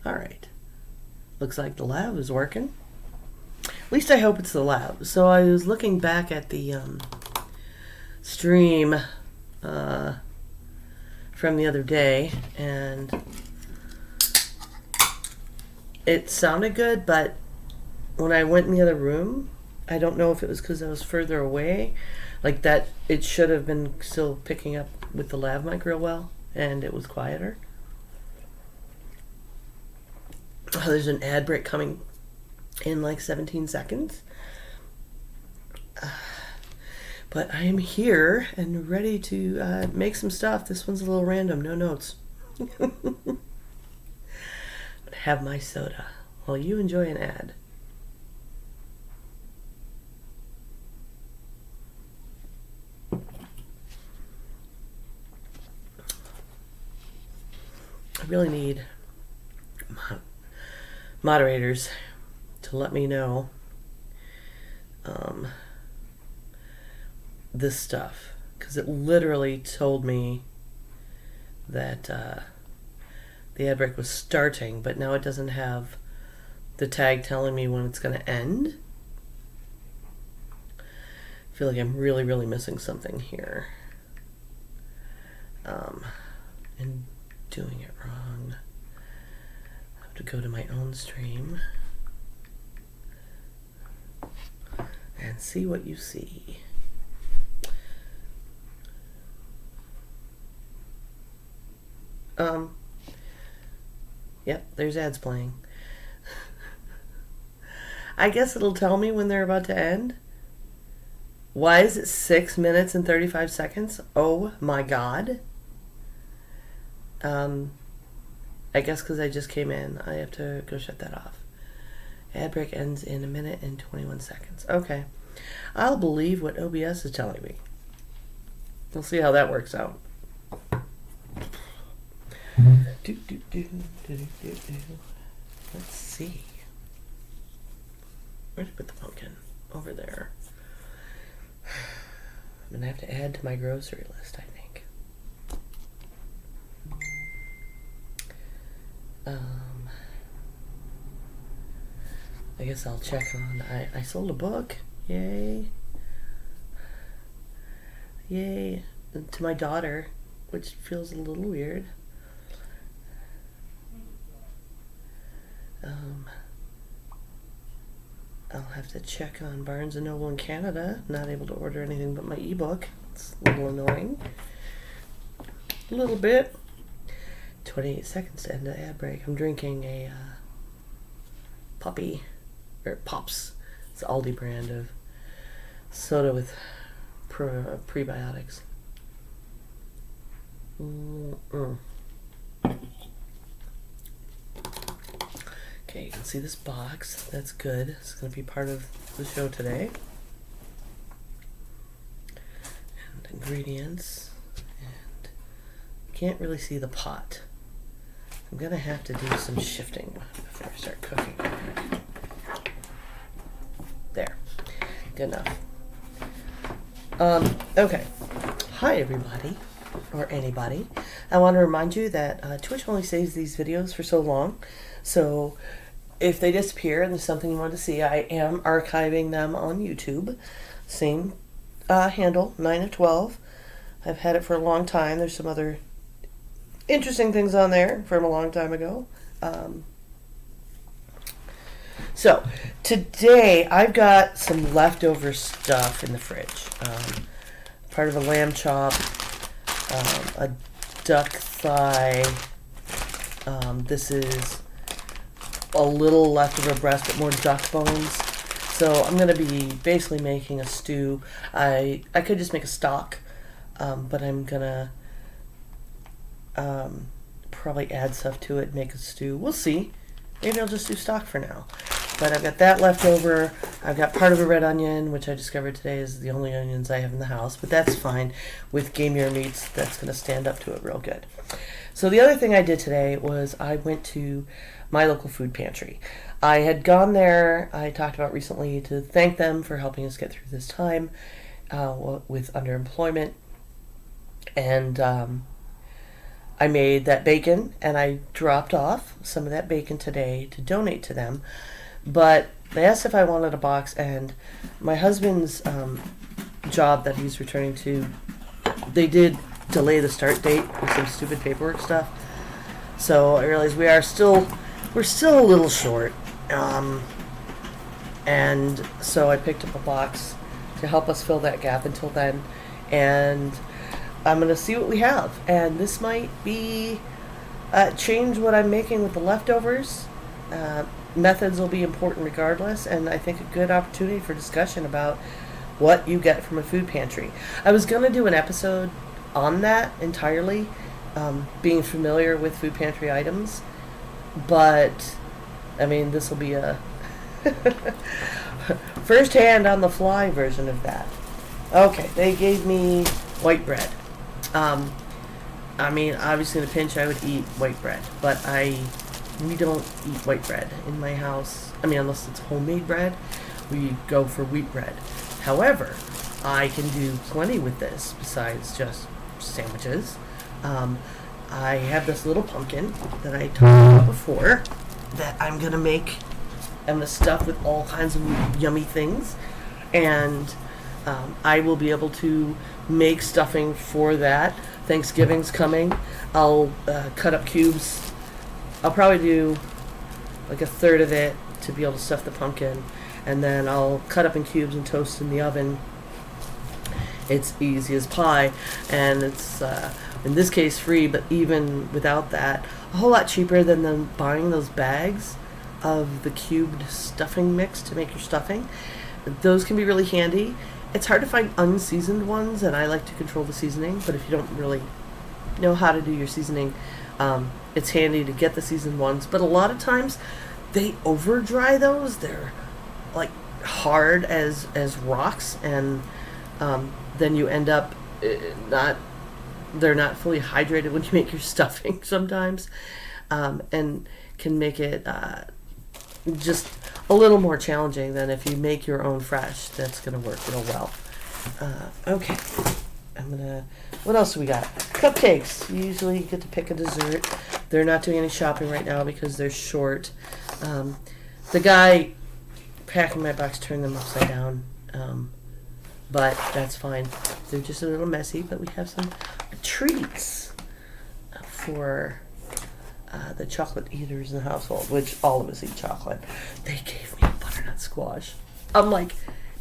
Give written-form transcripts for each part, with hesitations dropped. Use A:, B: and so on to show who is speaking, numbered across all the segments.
A: All right. Looks like the lab is working. At least I hope it's the lab. So I was looking back at the stream from the other day, and it sounded good, but when I went in the other room, I don't know if it was because I was further away, like that it should have been still picking up with the lav mic real well, and it was quieter. Oh, there's an ad break coming in like 17 seconds. But I am here and ready to make some stuff. This one's a little random, no notes. Have my soda while you enjoy an ad. I really need moderators to let me know this stuff, because it literally told me that the ad break was starting, but now it doesn't have the tag telling me when it's going to end. I feel like I'm really missing something here, and doing it wrong. I have to go to my own stream and see what you see. Yep, there's ads playing. I guess it'll tell me when they're about to end. Why is it 6 minutes and 35 seconds? Oh my god. I guess because I just came in, I have to go shut that off. Ad break ends in 1 minute and 21 seconds. Okay. I'll believe what OBS is telling me. We'll see how that works out. Let's see. Where'd I put the pumpkin? Over there. I'm gonna have to add to my grocery list, I think. I guess I'll check on. I sold a book. Yay. Yay. To my daughter, which feels a little weird. I'll have to check on Barnes & Noble in Canada. Not able to order anything but my ebook. It's a little annoying. A little bit. 28 seconds to end the ad break. I'm drinking a Pops. It's the Aldi brand of soda with prebiotics. Okay, you can see this box. That's good. It's going to be part of the show today. And ingredients. And can't really see the pot. I'm going to have to do some shifting before I start cooking. There. Good enough. Okay. Hi, everybody. Or anybody. I want to remind you that Twitch only saves these videos for so long. So if they disappear and there's something you want to see, I am archiving them on YouTube. Same handle, 9 of 12. I've had it for a long time. There's some other interesting things on there from a long time ago. So today I've got some leftover stuff in the fridge. Part of a lamb chop, a duck thigh. This is a little leftover breast, but more duck bones. So I'm going to be basically making a stew. I could just make a stock, but I'm going to probably add stuff to it, make a stew. We'll see. Maybe I'll just do stock for now. But I've got that left over. I've got part of a red onion, which I discovered today is the only onions I have in the house. But that's fine. With gamier meats, that's going to stand up to it real good. So the other thing I did today was I went to my local food pantry. I had gone there, I talked about recently, to thank them for helping us get through this time with underemployment. And I made that bacon, and I dropped off some of that bacon today to donate to them. But they asked if I wanted a box, and my husband's job that he's returning to, they did delay the start date with some stupid paperwork stuff. So I realized we're still a little short. And so I picked up a box to help us fill that gap until then. And I'm going to see what we have. And this might be change what I'm making with the leftovers. Methods will be important regardless. And I think a good opportunity for discussion about what you get from a food pantry. I was going to do an episode on that entirely, being familiar with food pantry items. But, I mean, this will be a first hand on the fly version of that. Okay, they gave me white bread. I mean, obviously in a pinch I would eat white bread, but we don't eat white bread in my house. I mean, unless it's homemade bread, we go for wheat bread. However, I can do plenty with this besides just sandwiches. I have this little pumpkin that I talked about before that I'm going to make. I'm going to stuff with all kinds of yummy things. And I will be able to make stuffing for that. Thanksgiving's coming. I'll cut up cubes. I'll probably do like a third of it to be able to stuff the pumpkin. And then I'll cut up in cubes and toast in the oven. It's easy as pie. And it's, in this case, free. But even without that, a whole lot cheaper than them buying those bags of the cubed stuffing mix to make your stuffing. Those can be really handy. It's hard to find unseasoned ones, and I like to control the seasoning, but if you don't really know how to do your seasoning, it's handy to get the seasoned ones. But a lot of times they over dry those. They're like hard as rocks, and then you end up they're not fully hydrated when you make your stuffing sometimes, and can make it just a little more challenging than if you make your own fresh. That's going to work real well. Okay. What else do we got? Cupcakes. You usually get to pick a dessert. They're not doing any shopping right now because they're short. The guy packing my box turned them upside down. But that's fine. They're just a little messy, but we have some treats for the chocolate eaters in the household, which all of us eat chocolate. They gave me a butternut squash. I'm like,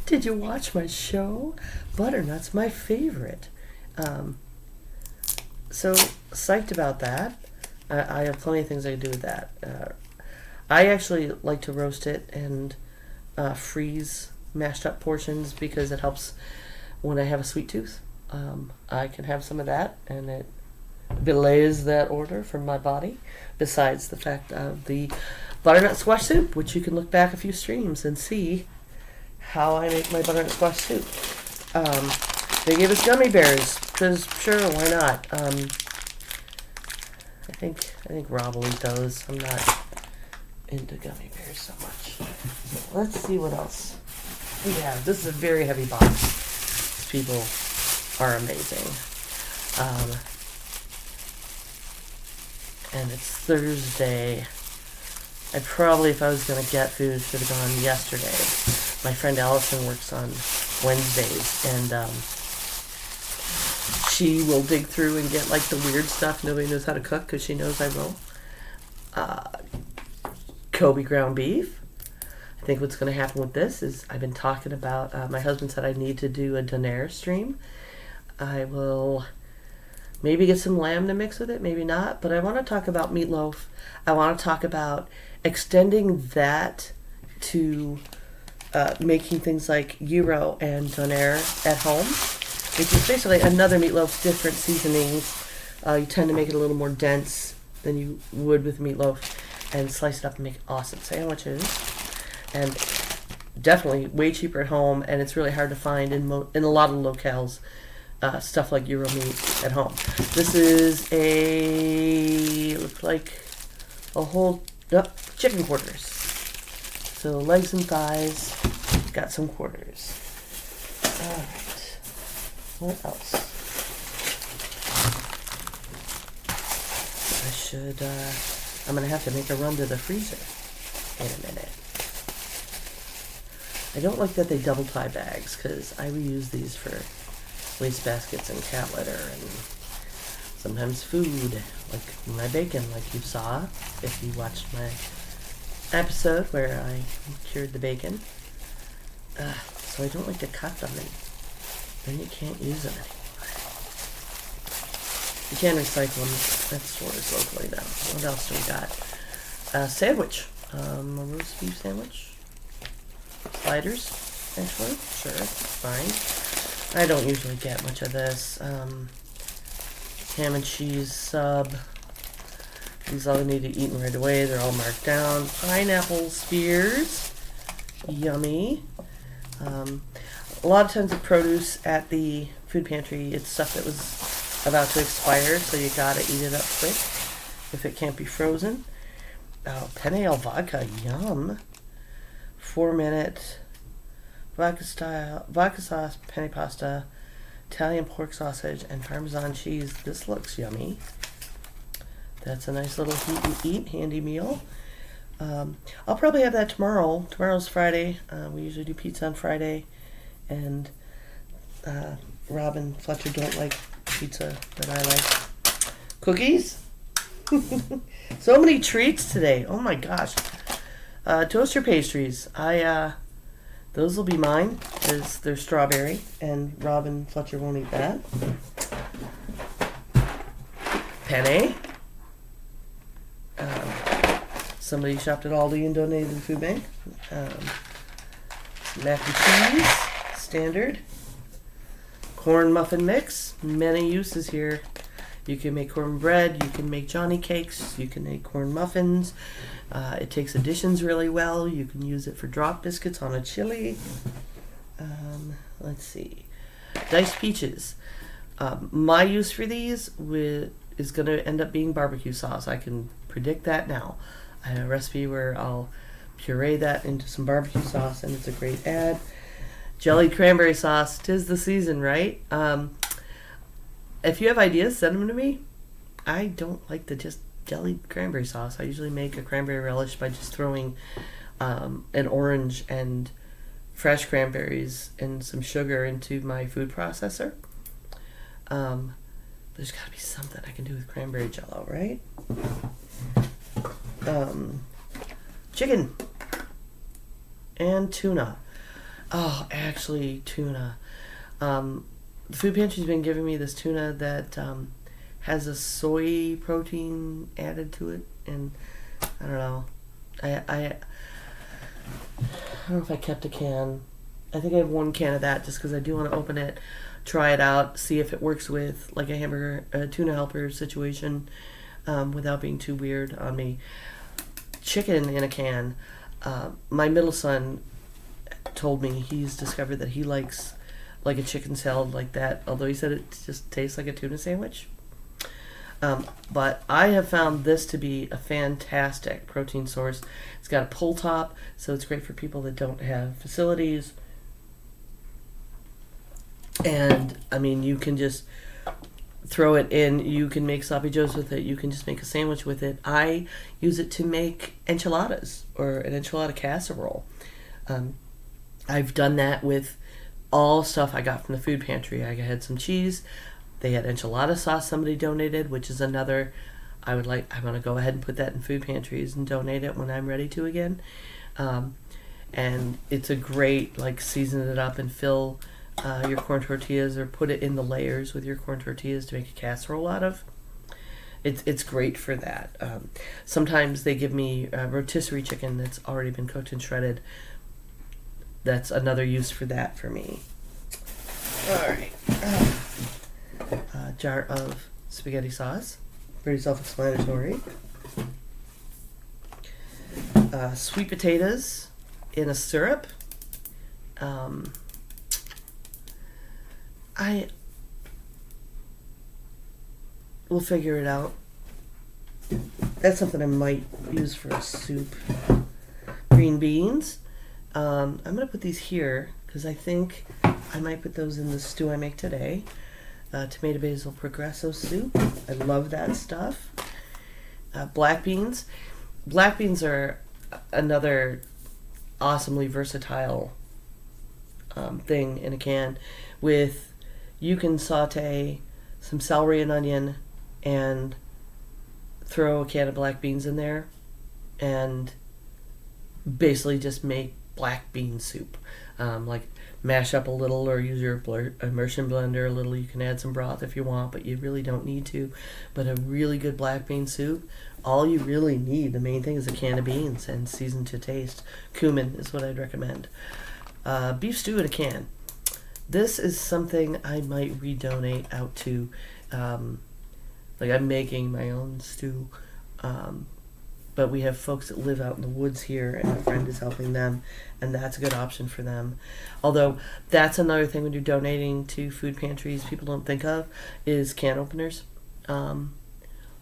A: did you watch my show? Butternut's my favorite. So psyched about that. I have plenty of things I can do with that. I actually like to roast it and freeze mashed up portions because it helps when I have a sweet tooth. I can have some of that, and it belays that order from my body, besides the fact of the butternut squash soup, which you can look back a few streams and see how I make my butternut squash soup. They gave us gummy bears, because sure, why not? I think Rob will eat those. I'm not into gummy bears so much. So let's see what else we have. This is a very heavy box. These people are amazing. And it's Thursday. I probably, if I was going to get food, should have gone yesterday. My friend Allison works on Wednesdays, and she will dig through and get like the weird stuff nobody knows how to cook because she knows I will. Kobe ground beef. I think what's going to happen with this is I've been talking about, my husband said I need to do a donair stream. I will maybe get some lamb to mix with it, maybe not. But I want to talk about meatloaf. I want to talk about extending that to making things like gyro and donair at home, which is basically another meatloaf, different seasonings. You tend to make it a little more dense than you would with meatloaf, and slice it up and make awesome sandwiches. And definitely way cheaper at home, and it's really hard to find in a lot of locales. Stuff like gyro meat at home. This is looks like a whole chicken quarters. So legs and thighs, got some quarters. All right. What else? I'm going to have to make a run to the freezer in a minute. I don't like that they double tie bags because I reuse these for waste baskets and cat litter and sometimes food, like my bacon, like you saw if you watched my episode where I cured the bacon. So I don't like to cut them, and then you can't use them anymore. You can recycle them at stores locally now. What else do we got? Sandwich. A roast beef sandwich. Sliders, actually. Sure, fine. I don't usually get much of this. Ham and cheese sub. These all need to eat right away. They're all marked down. Pineapple spears. Yummy. A lot of times the produce at the food pantry, it's stuff that was about to expire, so you gotta eat it up quick if it can't be frozen. Oh, penne al vodka, yum. 4-minute vodka sauce, penne pasta, Italian pork sausage, and Parmesan cheese. This looks yummy. That's a nice little heat and eat handy meal. I'll probably have that tomorrow. Tomorrow's Friday. We usually do pizza on Friday, and Rob and Fletcher don't like pizza that I like. Cookies? So many treats today. Oh my gosh. Toaster pastries. Those will be mine because they're strawberry, and Rob and Fletcher won't eat that. Penne. Somebody shopped at Aldi and donated to the food bank. Mac and cheese, standard. Corn muffin mix, many uses here. You can make cornbread, you can make Johnny cakes, you can make corn muffins. It takes additions really well. You can use it for drop biscuits on a chili. Let's see. Diced peaches. My use for these is going to end up being barbecue sauce. I can predict that now. I have a recipe where I'll puree that into some barbecue sauce, and it's a great add. Jellied cranberry sauce. 'Tis the season, right? If you have ideas, send them to me. I don't like the just jellied cranberry sauce. I usually make a cranberry relish by just throwing an orange and fresh cranberries and some sugar into my food processor. There's got to be something I can do with cranberry jello, right? Chicken and tuna. Oh, actually, tuna. The food pantry's been giving me this tuna that has a soy protein added to it, and I don't know. I don't know if I kept a can. I think I have one can of that just because I do want to open it, try it out, see if it works with like a tuna helper situation without being too weird on me. Chicken in a can. My middle son told me he's discovered that he likes like a chicken salad like that, although he said it just tastes like a tuna sandwich. But I have found this to be a fantastic protein source. It's got a pull top, so it's great for people that don't have facilities. And, I mean, you can just throw it in. You can make sloppy joes with it. You can just make a sandwich with it. I use it to make enchiladas or an enchilada casserole. I've done that with all stuff I got from the food pantry. I had some cheese. They had enchilada sauce somebody donated, which is another. I'm going to go ahead and put that in food pantries and donate it when I'm ready to again. And it's a great, season it up and fill your corn tortillas or put it in the layers with your corn tortillas to make a casserole out of. It's great for that. Sometimes they give me rotisserie chicken that's already been cooked and shredded. That's another use for that for me. All right. Jar of spaghetti sauce. Pretty self-explanatory. Sweet potatoes in a syrup. I will figure it out. That's something I might use for a soup. Green beans. I'm going to put these here because I think I might put those in the stew I make today. Tomato basil progresso soup. I love that stuff. Black beans. Black beans are another awesomely versatile thing in a can. You can saute some celery and onion and throw a can of black beans in there and basically just make black bean soup. Like mash up a little or use your immersion blender a little. You can add some broth if you want, but you really don't need to. But a really good black bean soup, all you really need, the main thing, is a can of beans and seasoned to taste. Cumin is what I'd recommend. Beef stew in a can. This is something I might redonate out to. Like I'm making my own stew. But we have folks that live out in the woods here, and a friend is helping them, and that's a good option for them. Although, that's another thing when you're donating to food pantries people don't think of, is can openers. A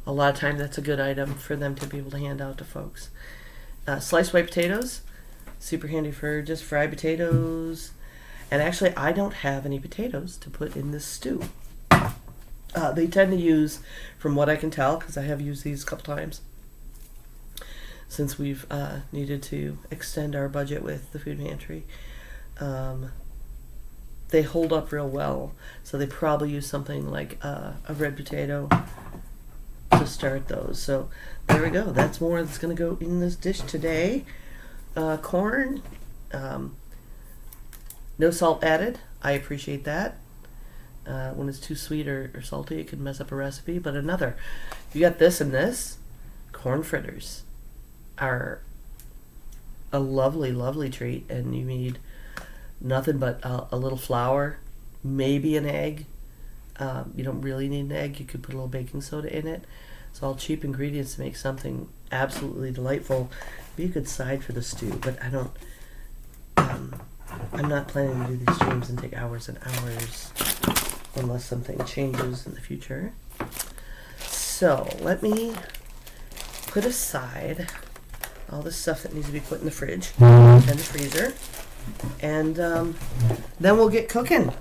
A: lot of time that's a good item for them to be able to hand out to folks. Sliced white potatoes, super handy for just fried potatoes. And actually, I don't have any potatoes to put in this stew. They tend to use, from what I can tell, because I have used these a couple times, since we've needed to extend our budget with the food pantry. They hold up real well, so they probably use something like a red potato to start those. So there we go. That's more that's going to go in this dish today. Corn, no salt added. I appreciate that. When it's too sweet or salty, it can mess up a recipe. But you got this and this, corn fritters are a lovely, lovely treat, and you need nothing but a little flour, maybe an egg. You don't really need an egg. You could put a little baking soda in it. It's all cheap ingredients to make something absolutely delightful. Be a good side for the stew, but I don't. I'm not planning to do these streams and take hours and hours unless something changes in the future. So let me put aside all the stuff that needs to be put in the fridge and the freezer, and then we'll get cooking.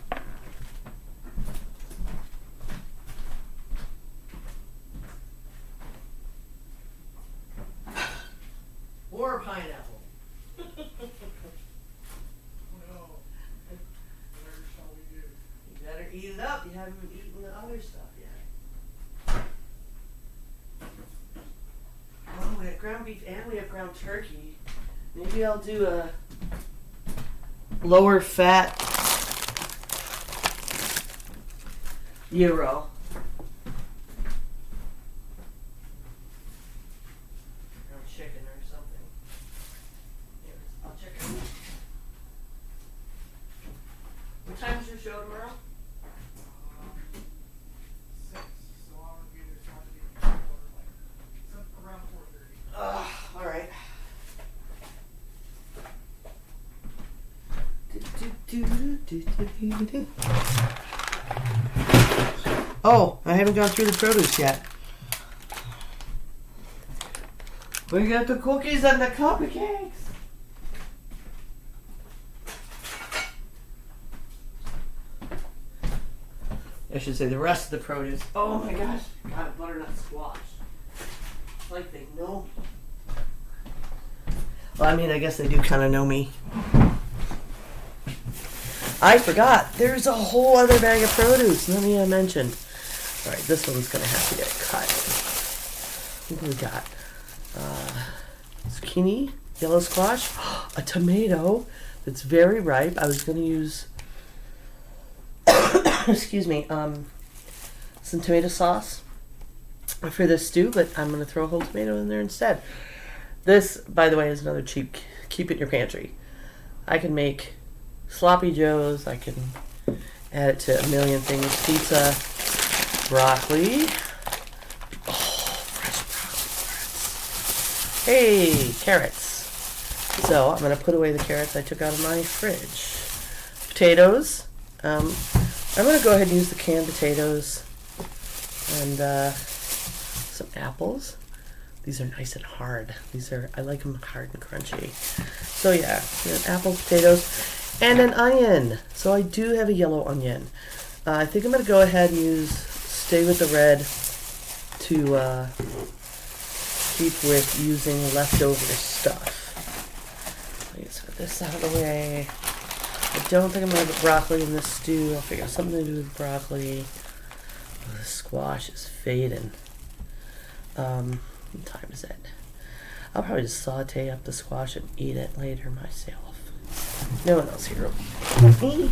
A: Or pineapple. You better eat it up. You haven't eaten the other stuff yet. Oh, we have ground beef and we have ground turkey. Maybe I'll do a lower fat gyro. Ground chicken or something. Here, I'll check it. What time is your show tomorrow?
B: 6, so I would be there Saturday like around 4:30.
A: Alright. Oh, I haven't gone through the produce yet. We got the cookies and the cupcakes. I should say the rest of the produce. Oh my gosh, got butternut squash. It's like they know me. Well, I mean, I guess they do kind of know me. I forgot. There's a whole other bag of produce. Let me mention. All right, this one's going to have to get cut. What do we got? Zucchini, yellow squash, a tomato that's very ripe. I was going to use, excuse me, some tomato sauce for this stew, but I'm going to throw a whole tomato in there instead. This, by the way, is another cheap, keep it in your pantry. I can make sloppy joes. I can add it to a million things. Pizza, broccoli. Oh, fresh broccoli carrots. Hey, carrots. So I'm going to put away the carrots I took out of my fridge. Potatoes. I'm going to go ahead and use the canned potatoes. And some apples. These are nice and hard. I like them hard and crunchy. So yeah, apples, potatoes, and an onion. So I do have a yellow onion. I think I'm going to go ahead and stay with the red to keep with using leftover stuff. Let's put this out of the way. I don't think I'm going to put broccoli in this stew. I'll figure out something to do with broccoli. Oh, the squash is fading. What time is it? I'll probably just saute up the squash and eat it later myself. No one else here. Me.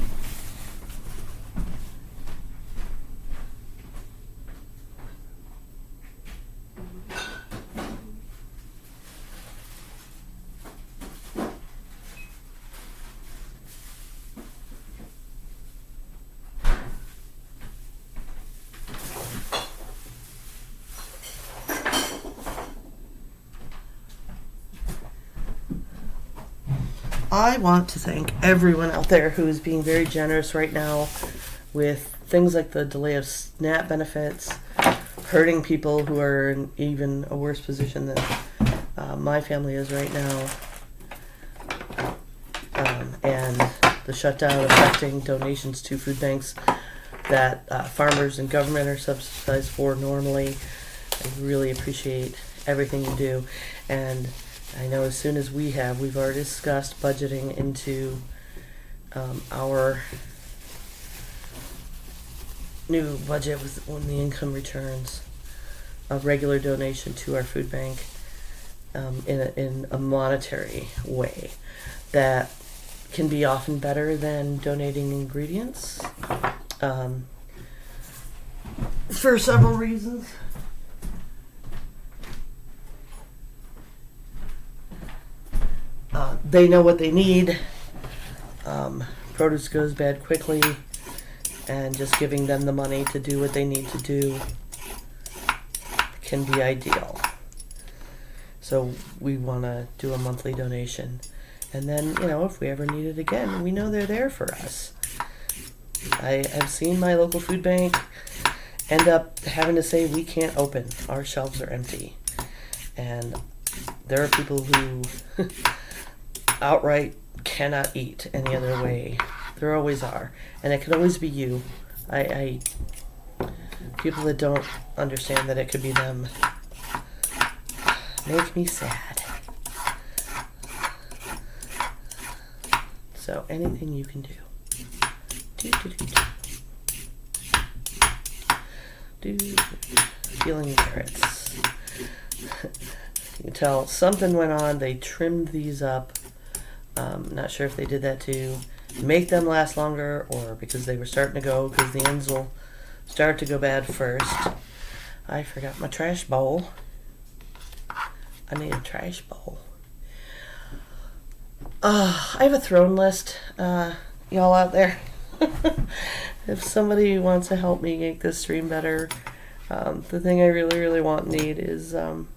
A: I want to thank everyone out there who is being very generous right now with things like the delay of SNAP benefits, hurting people who are in even a worse position than my family is right now, and the shutdown affecting donations to food banks that farmers and government are subsidized for normally. I really appreciate everything you do, and I know as soon as we've already discussed budgeting into our new budget with when the income returns, a regular donation to our food bank in a monetary way that can be often better than donating ingredients for several reasons. They know what they need. Produce goes bad quickly, and just giving them the money to do what they need to do can be ideal. So we want to do a monthly donation. And then, if we ever need it again, we know they're there for us. I have seen my local food bank end up having to say, we can't open. Our shelves are empty. And there are people who outright cannot eat any other way. There always are. And it could always be you. People that don't understand that it could be them make me sad. So anything you can do. Peeling carrots. You can tell something went on. They trimmed these up. Not sure if they did that to make them last longer or because they were starting to go, because the ends will start to go bad first. I forgot my trash bowl. I need a trash bowl. I have a throne list, y'all out there. If somebody wants to help me make this stream better, the thing I really, really want and need is an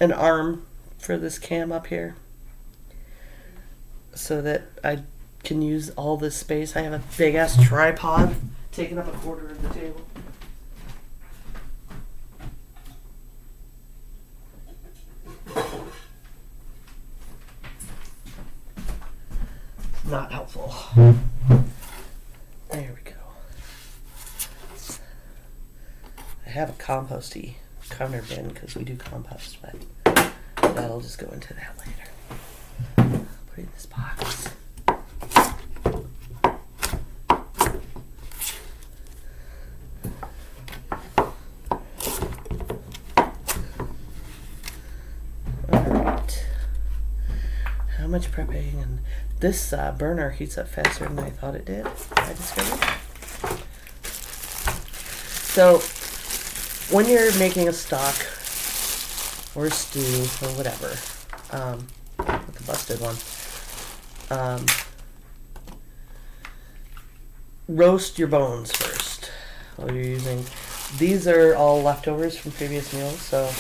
A: arm for this cam up here, so that I can use all this space. I have a big ass tripod taking up a quarter of the table. Not helpful. There we go. I have a composty counter bin because we do compost, but that'll just go into that later. Put it in this box. Alright. How much prepping? And this burner heats up faster than I thought it did, I discovered. So, when you're making a stock or a stew or whatever, with the busted one, roast your bones first. While you're using, these are all leftovers from previous meals, so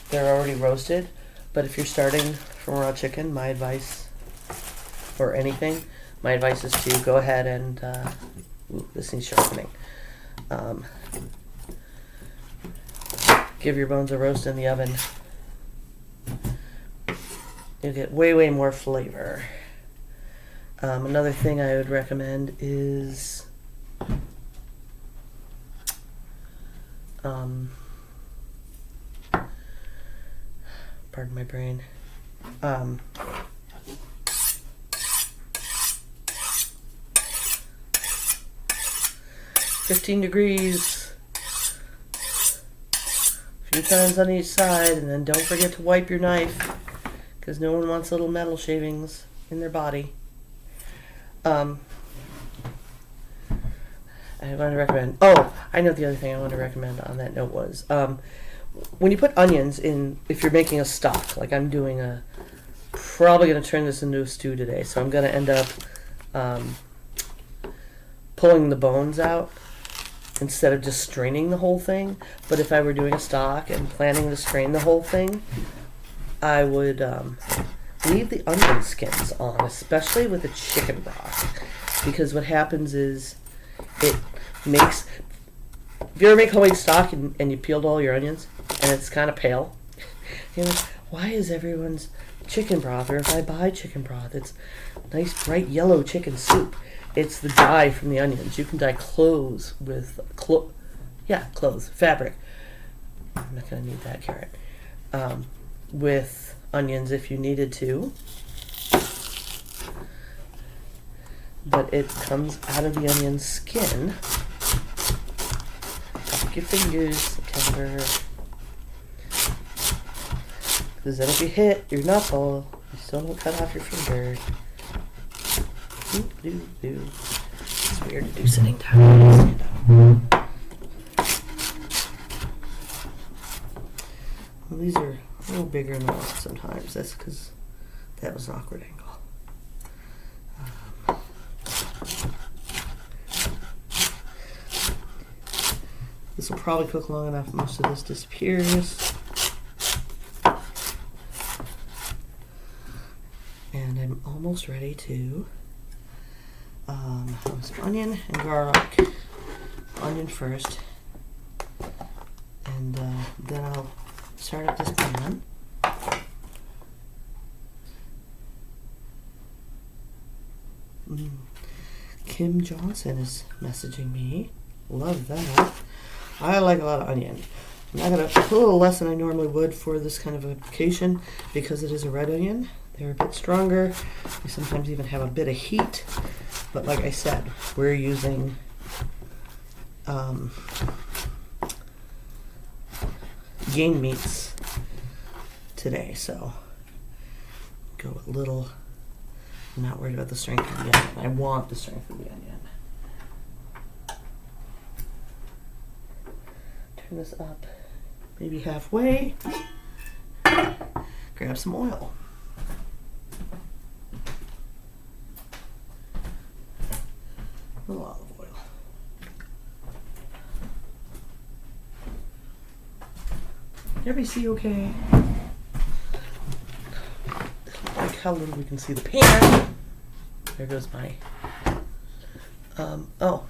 A: they're already roasted. But if you're starting from raw chicken, my advice, or anything, my advice is to go ahead and, this needs sharpening. Give your bones a roast in the oven. You'll get way, way more flavor. Another thing I would recommend is Pardon my brain. 15 degrees. A few times on each side, and then don't forget to wipe your knife, because no one wants little metal shavings in their body. I want to recommend. Oh, I know the other thing I want to recommend on that note was when you put onions in, if you're making a stock, like I'm doing probably going to turn this into a stew today, so I'm going to end up pulling the bones out instead of just straining the whole thing. But if I were doing a stock and planning to strain the whole thing, I would leave the onion skins on, especially with the chicken broth, because what happens is it makes. If you ever make homemade stock and you peeled all your onions and it's kind of pale, you're like, why is everyone's chicken broth, or if I buy chicken broth, it's nice bright yellow chicken soup? It's the dye from the onions. You can dye clothes with clothes, fabric. I'm not going to need that carrot. With onions if you needed to. But it comes out of the onion skin. Tuck your fingers, September. Because then if you hit your knuckle, you still don't cut off your finger. It's weird to do sitting down. Stand up. Well, these are a little bigger than that sometimes. That's because that was an awkward angle. This will probably cook long enough. Most of this disappears. And I'm almost ready to some onion and garlic. Onion first. And then I'll start up this pan. Kim Johnson is messaging me. Love that. I like a lot of onion. I'm not going to put a little less than I normally would for this kind of application because it is a red onion. They're a bit stronger. They sometimes even have a bit of heat. But like I said, we're using game meats today, so go a little. I'm not worried about the strength of the onion. I want the strength of the onion. Turn this up maybe halfway. Grab some oil. A little olive oil. Everybody see okay? Like how little we can see the pan. There goes my oh.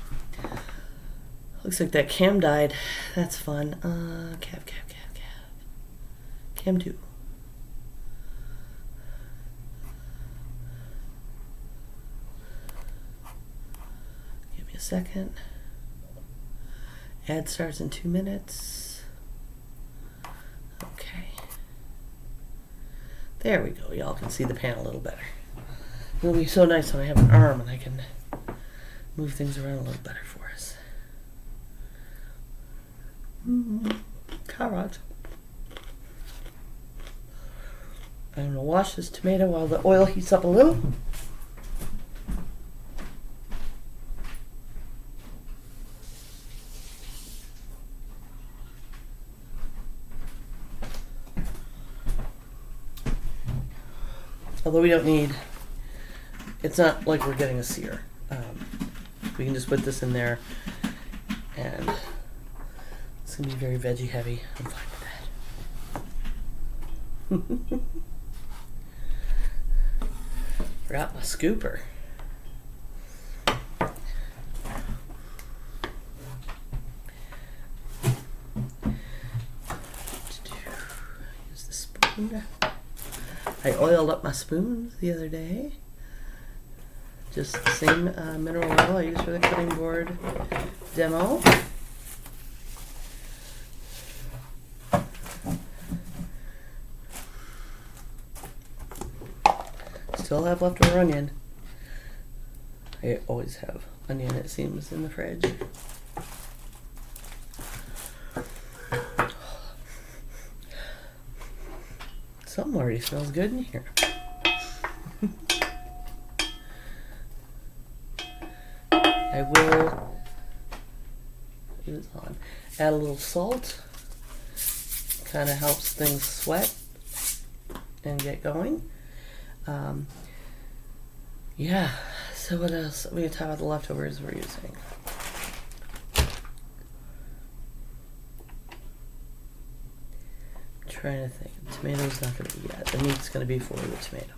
A: Looks like that cam died. That's fun. Cav. Cam 2. Give me a second. Ad starts in 2 minutes. Okay. There we go. Y'all can see the pan a little better. It'll be so nice when I have an arm and I can move things around a little better for us. Carrot. I'm going to wash this tomato while the oil heats up a little. Although we don't need, it's not like we're getting a sear. We can just put this in there and it's going to be very veggie heavy. I'm fine with that. Forgot my scooper. Use the spoon. I oiled up my spoons the other day. Just the same mineral oil I used for the cutting board demo. still have leftover onion. I always have onion, it seems, in the fridge. Something already smells good in here. I will add a little salt. Kind of helps things sweat and get going. Yeah, so what else? We can talk about the leftovers we're using. I'm trying to think. The tomato's not going to be yet. The meat's going to be for the tomato.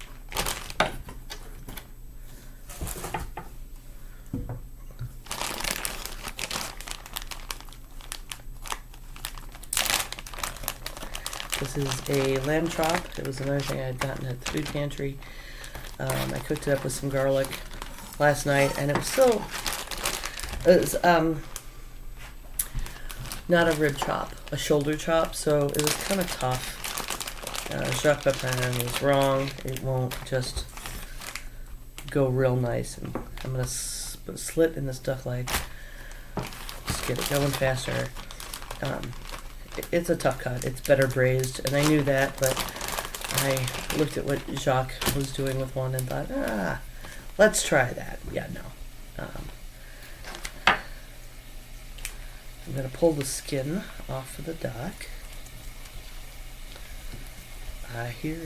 A: This is a lamb chop. It was another thing I had gotten at the food pantry. I cooked it up with some garlic last night, and it was not a rib chop, a shoulder chop, so it was kind of tough. Jacques Pepin was wrong. It won't just go real nice, and I'm going to put a slit in this duck leg. Just get it going faster. It's a tough cut. It's better braised, and I knew that, but I looked at what Jacques was doing with one and thought, let's try that. Yeah, no. I'm going to pull the skin off of the duck. I hear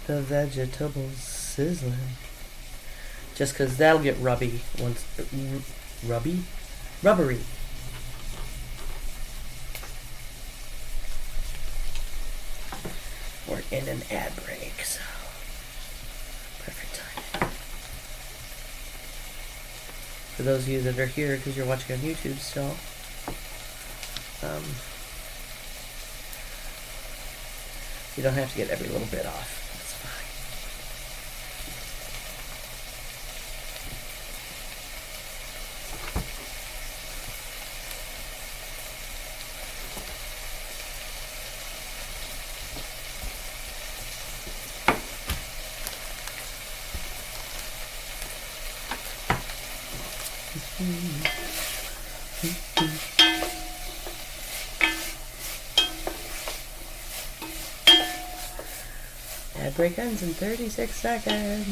A: the vegetables sizzling. Just because that'll get rubbery. We're in an ad break, so perfect timing. For those of you that are here because you're watching on YouTube still, you don't have to get every little bit off. That's fine. Ad break ends in 36 seconds.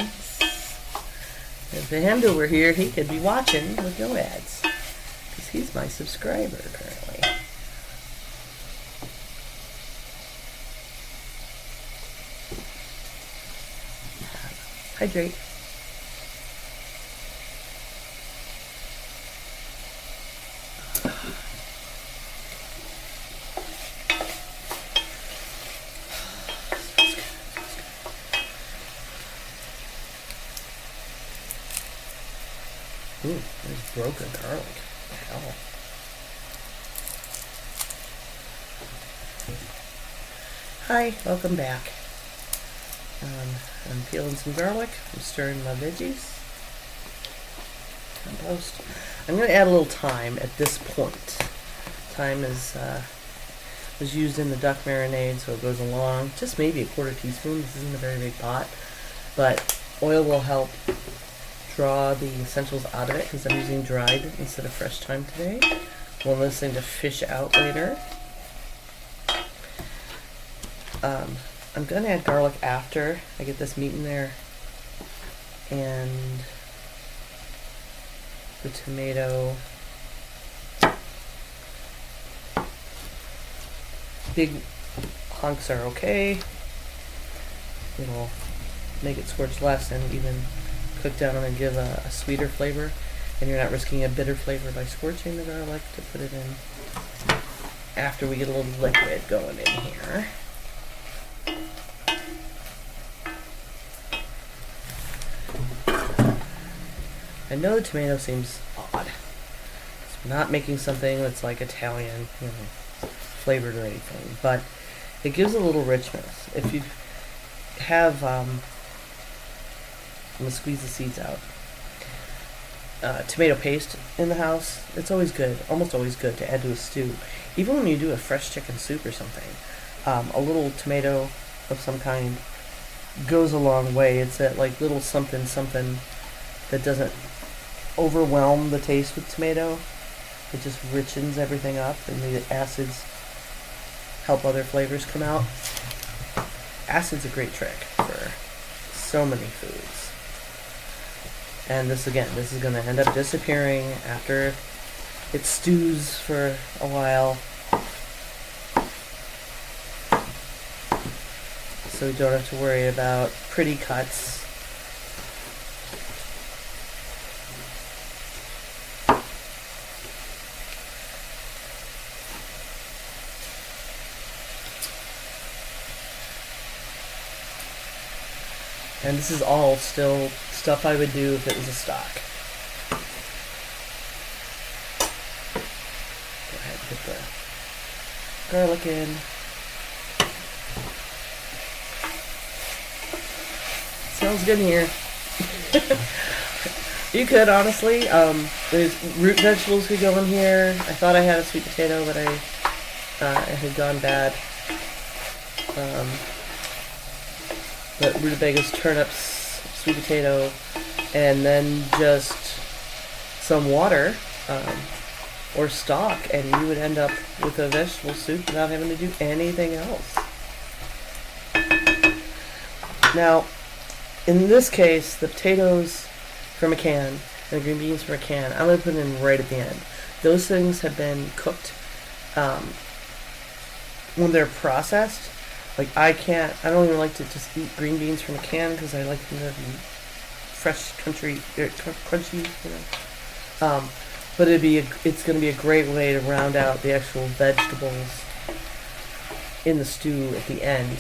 A: If the handle were here, he could be watching with no ads. Because he's my subscriber currently. Hydrate. Ooh, there's broken garlic. What the hell? Hi, welcome back. I'm peeling some garlic. I'm stirring my veggies. Compost. I'm going to add a little thyme at this point. Thyme was used in the duck marinade, so it goes along. Just maybe a quarter teaspoon. This isn't a very big pot, but oil will help draw the essentials out of it because I'm using dried instead of fresh thyme today. We'll this thing to fish out later. I'm going to add garlic after I get this meat in there, and the tomato. Big hunks are okay. It'll make it scorch less and even cook down and give a sweeter flavor, and you're not risking a bitter flavor by scorching the garlic to put it in after we get a little liquid going in here. I know the tomato seems odd. It's not making something that's like Italian, flavored or anything, but it gives a little richness. If you have, I'm gonna squeeze the seeds out. Tomato paste in the house, it's always good, almost always good to add to a stew. Even when you do a fresh chicken soup or something, a little tomato of some kind goes a long way. It's that like little something something that doesn't overwhelm the taste with tomato. It just richens everything up, and the acids help other flavors come out. Acid's a great trick for so many foods. And this is going to end up disappearing after it stews for a while. So we don't have to worry about pretty cuts. And this is all still stuff I would do if it was a stock. Go ahead and put the garlic in. Smells good in here. You could, honestly. There's root vegetables could go in here. I thought I had a sweet potato, but it had gone bad. But rutabagas, turnips, sweet potato, and then just some water or stock, and you would end up with a vegetable soup without having to do anything else. Now, in this case, the potatoes from a can and the green beans from a can, I'm going to put in right at the end. Those things have been cooked when they're processed. Like I don't even like to just eat green beans from a can because I like them to be fresh, crunchy, you know. But it's going to be a great way to round out the actual vegetables in the stew at the end.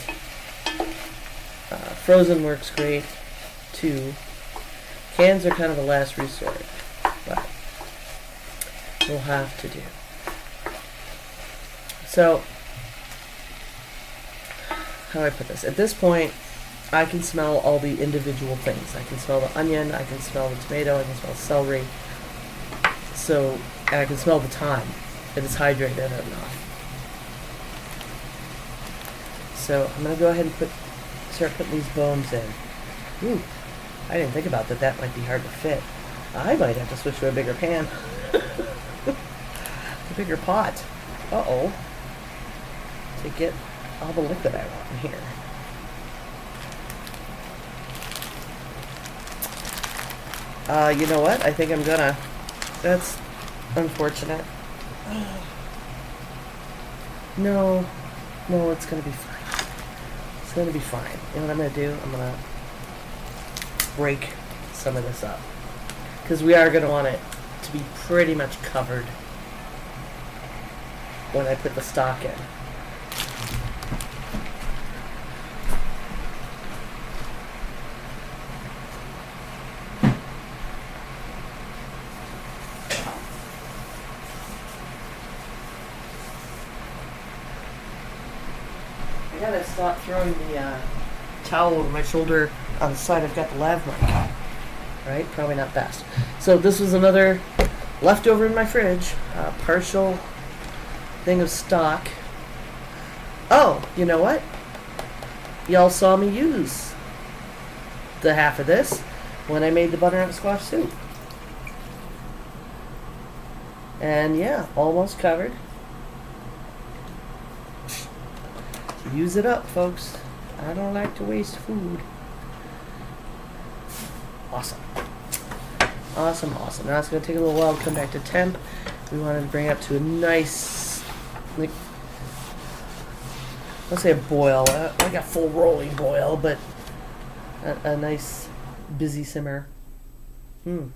A: Frozen works great too. Cans are kind of a last resort, but we'll have to do. So, how do I put this? At this point, I can smell all the individual things. I can smell the onion, I can smell the tomato, I can smell celery. And I can smell the thyme. That it's hydrated enough. So I'm going to go ahead and start putting these bones in. Ooh, I didn't think about that. That might be hard to fit. I might have to switch to a bigger pan. A bigger pot. Uh-oh. To get all the liquid I want in here. You know what? I think I'm gonna. That's unfortunate. No, it's gonna be fine. It's gonna be fine. You know what I'm gonna do? I'm gonna break some of this up. Because we are gonna want it to be pretty much covered when I put the stock in. I gotta stop throwing the towel over my shoulder on the side I've got the lav mic. Right? Probably not best. So this was another leftover in my fridge. Partial thing of stock. Oh, you know what? Y'all saw me use the half of this when I made the butternut squash soup. And yeah, almost covered. Use it up, folks. I don't like to waste food. Awesome. Awesome. Now it's going to take a little while to come back to temp. We wanted to bring it up to a nice, like, let's say a boil. Like a full rolling boil, but a nice busy simmer. I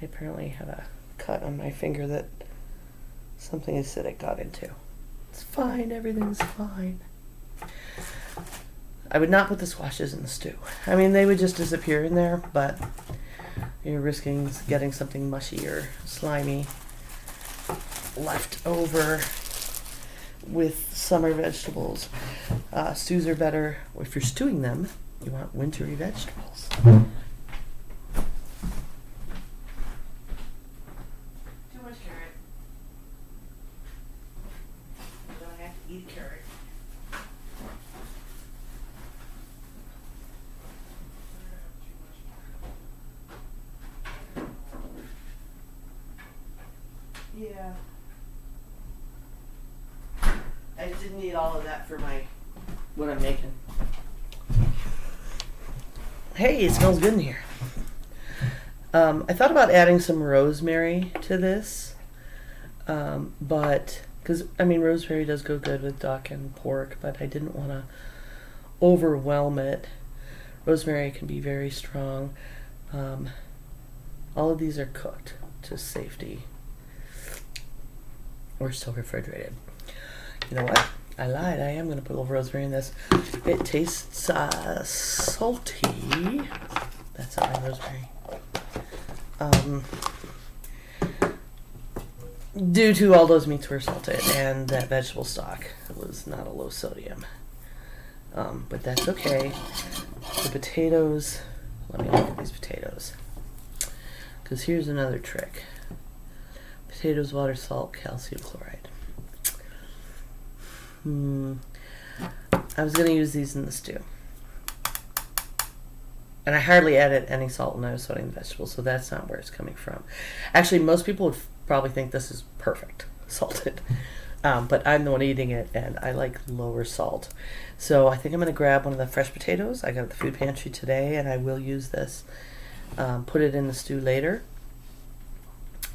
A: apparently have a cut on my finger that something acidic got into. It's fine, everything's fine. I would not put the squashes in the stew. I mean, they would just disappear in there, but you're risking getting something mushy or slimy left over with summer vegetables. Stews are better. If you're stewing them, you want wintry vegetables. Yeah. I didn't need all of that for what I'm making. Hey, it smells good in here. I thought about adding some rosemary to this, but because rosemary does go good with duck and pork, but I didn't want to overwhelm it. Rosemary can be very strong. All of these are cooked to safety. We're still refrigerated. You know what? I lied. I am going to put a little rosemary in this. It tastes salty. That's not my rosemary. Due to all those meats were salted and that vegetable stock was not a low sodium. But that's okay. The potatoes, let me look at these potatoes. Because here's another trick. Potatoes, water, salt, calcium chloride. I was going to use these in the stew. And I hardly added any salt when I was sauteing the vegetables, so that's not where it's coming from. Actually, most people would probably think this is perfect, salted. But I'm the one eating it, and I like lower salt. So I think I'm going to grab one of the fresh potatoes. I got at the food pantry today, and I will use this. Put it in the stew later,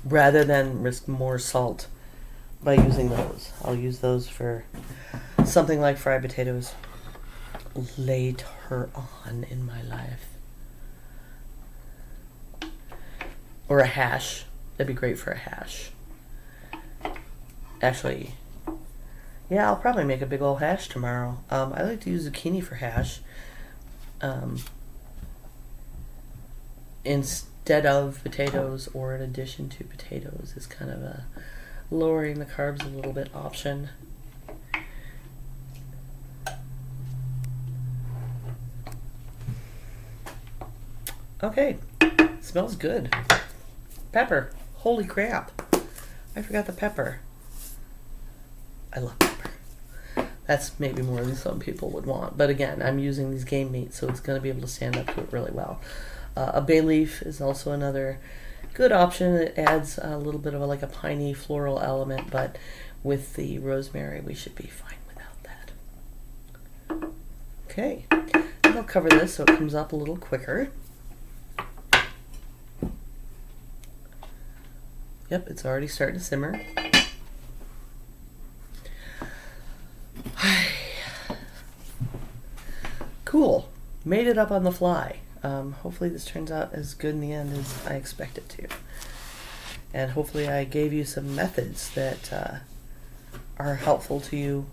A: rather than risk more salt by using those. I'll use those for something like fried potatoes later on in my life. Or a hash. That'd be great for a hash. Actually, yeah, I'll probably make a big old hash tomorrow. I like to use zucchini for hash. Instead of potatoes or in addition to potatoes is kind of a lowering the carbs a little bit option. Okay, smells good. Pepper. Holy crap. I forgot the pepper. I love pepper. That's maybe more than some people would want. But again, I'm using these game meat, so it's going to be able to stand up to it really well. A bay leaf is also another good option. It adds a little bit of like a piney floral element, but with the rosemary, we should be fine without that. Okay, and I'll cover this so it comes up a little quicker. Yep, it's already starting to simmer. Cool. Made it up on the fly. Hopefully this turns out as good in the end as I expect it to. And hopefully I gave you some methods that are helpful to you.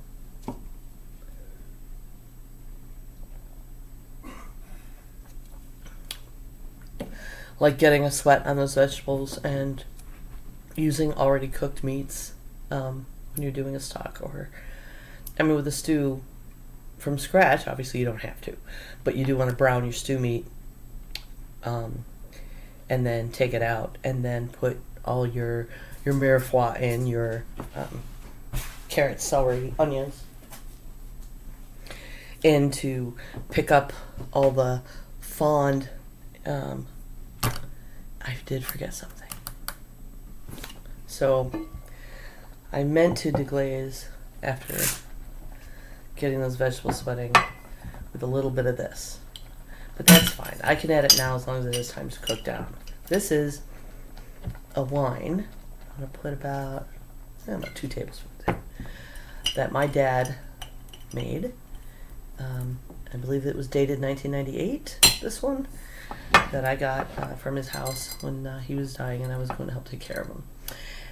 A: Like getting a sweat on those vegetables and using already cooked meats when you're doing a stock, or with a stew from scratch, obviously you don't have to, but you do want to brown your stew meat and then take it out and then put all your mirepoix in, your carrots, celery, onions, and to pick up all the fond. I did forget something. So I meant to deglaze after getting those vegetables sweating with a little bit of this. But that's fine. I can add it now as long as it has time to cook down. This is a wine. I'm going to put about 2 tablespoons in, that my dad made. I believe it was dated 1998, this one, that I got from his house when he was dying and I was going to help take care of him.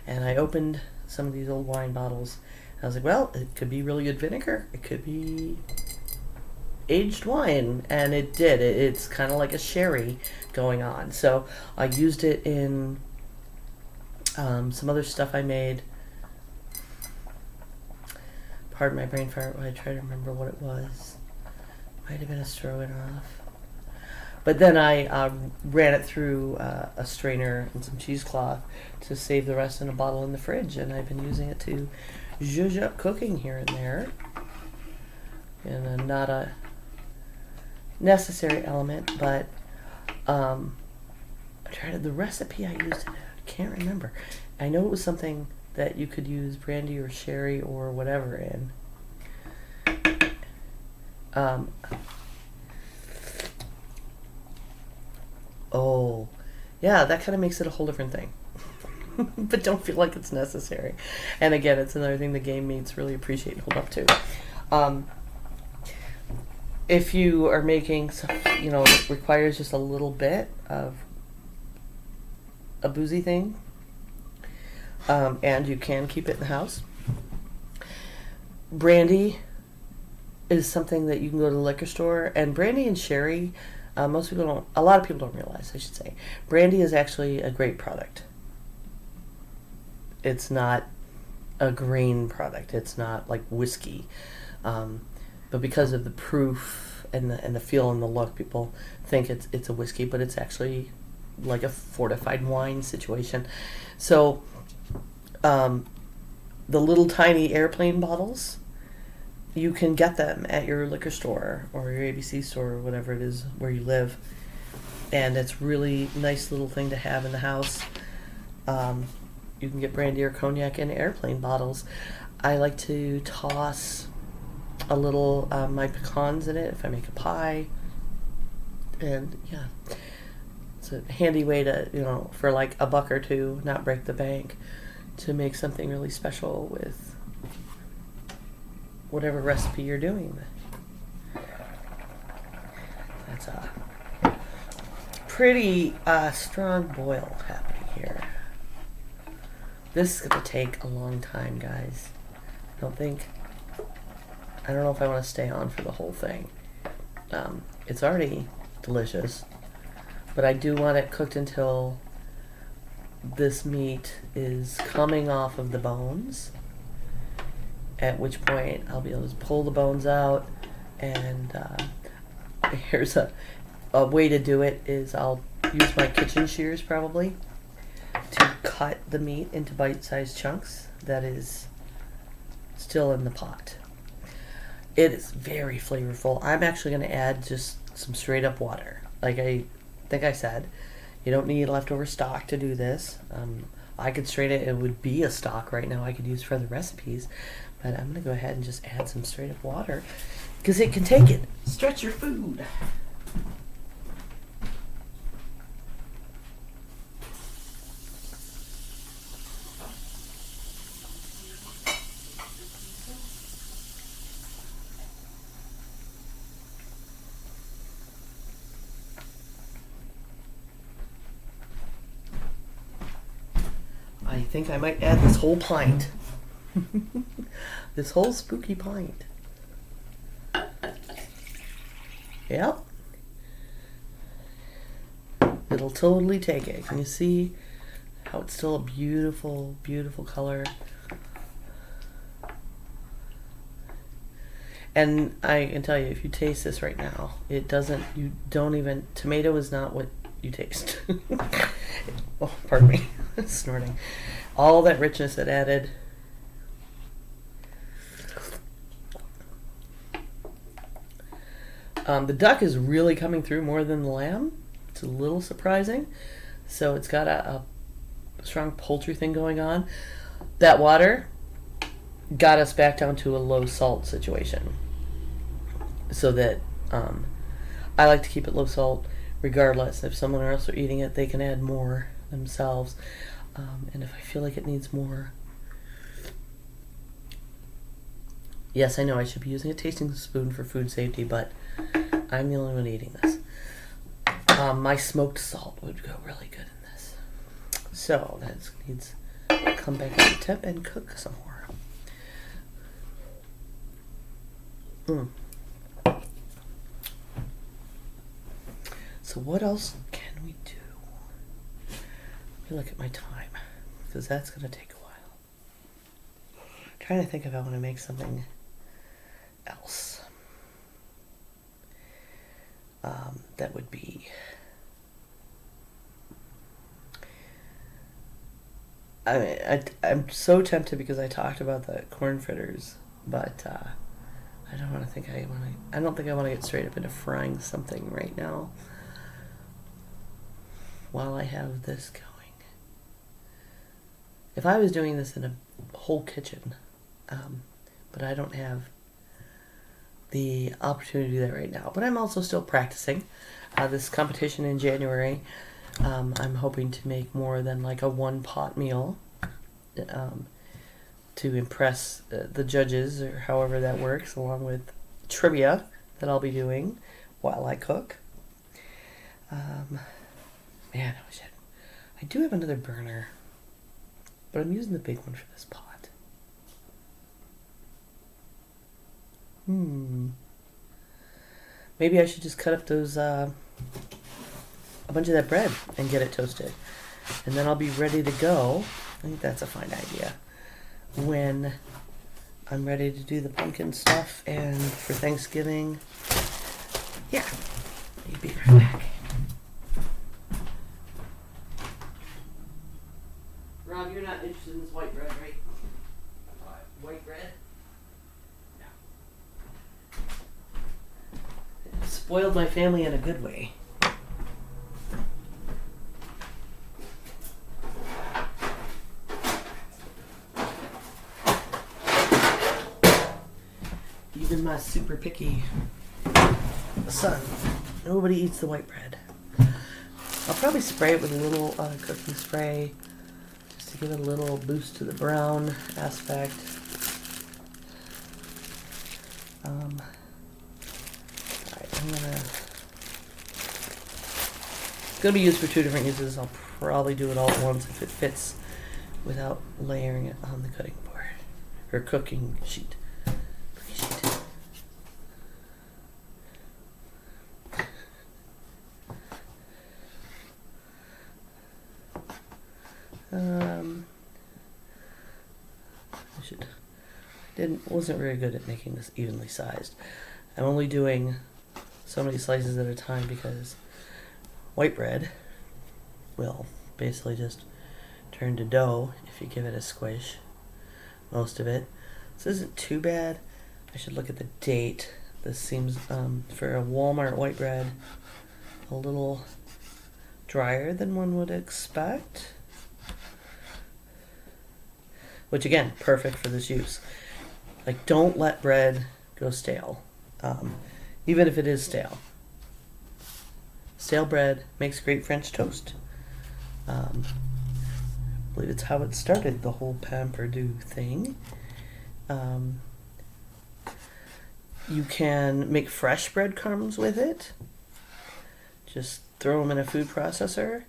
A: And I opened some of these old wine bottles. And I was like, well, it could be really good vinegar. It could be aged wine. And it did. It's kind of like a sherry going on. So I used it in some other stuff I made. Pardon my brain fart while I try to remember what it was. Might have been a stroganoff. But then I ran it through a strainer and some cheesecloth to save the rest in a bottle in the fridge. And I've been using it to zhuzh up cooking here and there. And not a necessary element, but I tried the recipe I used it at. I can't remember. I know it was something that you could use brandy or sherry or whatever in. Oh, yeah, that kind of makes it a whole different thing. But don't feel like it's necessary. And again, it's another thing the game mates really appreciate and hold up to. If you are making some, it requires just a little bit of a boozy thing, and you can keep it in the house. Brandy is something that you can go to the liquor store, and brandy and sherry, a lot of people don't realize, I should say, brandy is actually a great product. It's not a grain product. It's not like whiskey. But because of the proof and the feel and the look, people think it's a whiskey, but it's actually like a fortified wine situation. So the little tiny airplane bottles, you can get them at your liquor store or your ABC store or whatever it is where you live. And it's really nice little thing to have in the house. You can get brandy or cognac in airplane bottles. I like to toss a little my pecans in it if I make a pie. And yeah, it's a handy way to, for like $1 or $2, not break the bank, to make something really special with whatever recipe you're doing. That's a pretty strong boil happening here. This is going to take a long time, guys. I don't know if I want to stay on for the whole thing. It's already delicious, but I do want it cooked until this meat is coming off of the bones, at which point I'll be able to pull the bones out, and here's a way to do it is I'll use my kitchen shears probably to cut the meat into bite-sized chunks that is still in the pot. It is very flavorful. I'm actually going to add just some straight up water. Like I think I said, you don't need leftover stock to do this. I could strain it. It would be a stock right now I could use for the recipes. But I'm going to go ahead and just add some straight up water because it can take it. Stretch your food. I think I might add this whole pint. This whole spooky pint. Yep. It'll totally take it. Can you see how it's still a beautiful, beautiful color? And I can tell you, if you taste this right now, tomato is not what you taste. Oh, pardon me. Snorting. All that richness it added. The duck is really coming through more than the lamb. It's a little surprising. So it's got a strong poultry thing going on. That water got us back down to a low salt situation. So that I like to keep it low salt regardless. If someone else are eating it, they can add more themselves. And if I feel like it needs more... Yes, I know I should be using a tasting spoon for food safety, but I'm the only one eating this. My smoked salt would go really good in this. So that needs to come back to the tip and cook some more. So what else can we do? Let me look at my time, because that's going to take a while. I'm trying to think if I want to make something else. That would be... I'm so tempted because I talked about the corn fritters, but I don't think I want to get straight up into frying something right now while I have this going. if I was doing this in a whole kitchen, but I don't have the opportunity to do that right now. But I'm also still practicing. This competition in January, I'm hoping to make more than like a one pot meal to impress the judges, or however that works, along with trivia that I'll be doing while I cook. Man, I do have another burner, but I'm using the big one for this pot. Maybe I should just cut up those a bunch of that bread and get it toasted, and then I'll be ready to go. I think that's a fine idea when I'm ready to do the pumpkin stuff and for Thanksgiving. Yeah, you'd be right back. Rob, you're not interested in this white bread, right? White bread? It spoiled my family in a good way. Even my super picky son, nobody eats the white bread. I'll probably spray it with a little cooking spray just to give it a little boost to the brown aspect. Alright, it's gonna be used for 2 different uses. I'll probably do it all at once if it fits without layering it on the cutting board or cooking sheet. Wasn't very good at making this evenly sized. I'm only doing so many slices at a time because white bread will basically just turn to dough if you give it a squish, most of it. This isn't too bad. I should look at the date. This seems, for a Walmart white bread, a little drier than one would expect. Which again, perfect for this use. Like, don't let bread go stale, even if it is stale. Stale bread makes great French toast. I believe it's how it started, the whole pantry thing. You can make fresh breadcrumbs with it. Just throw them in a food processor.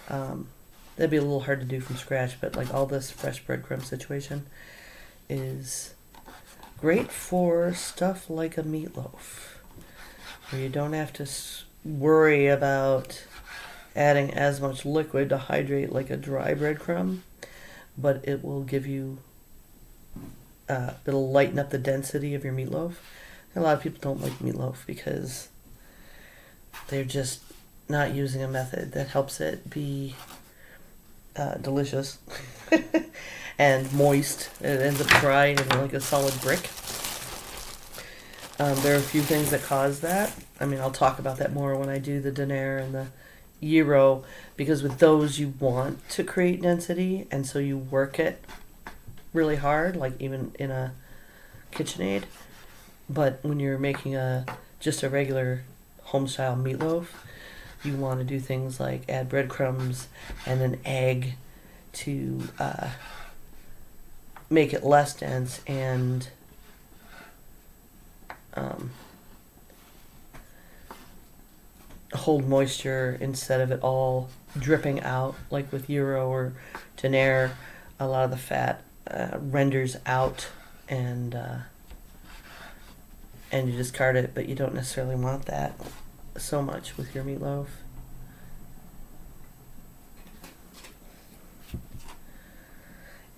A: That'd be a little hard to do from scratch, but like all this fresh breadcrumb situation is great for stuff like a meatloaf, where you don't have to worry about adding as much liquid to hydrate like a dry breadcrumb, but it will give you, it'll lighten up the density of your meatloaf. A lot of people don't like meatloaf because they're just not using a method that helps it be delicious and moist. It ends up dry and like a solid brick. There are a few things that cause that. I mean, I'll talk about that more when I do the diner and the gyro, because with those you want to create density, and so you work it really hard, like even in a KitchenAid. But when you're making just a regular home style meatloaf, you want to do things like add breadcrumbs and an egg to make it less dense and hold moisture instead of it all dripping out. Like with gyro or diner, a lot of the fat renders out and you discard it, but you don't necessarily want that so much with your meatloaf.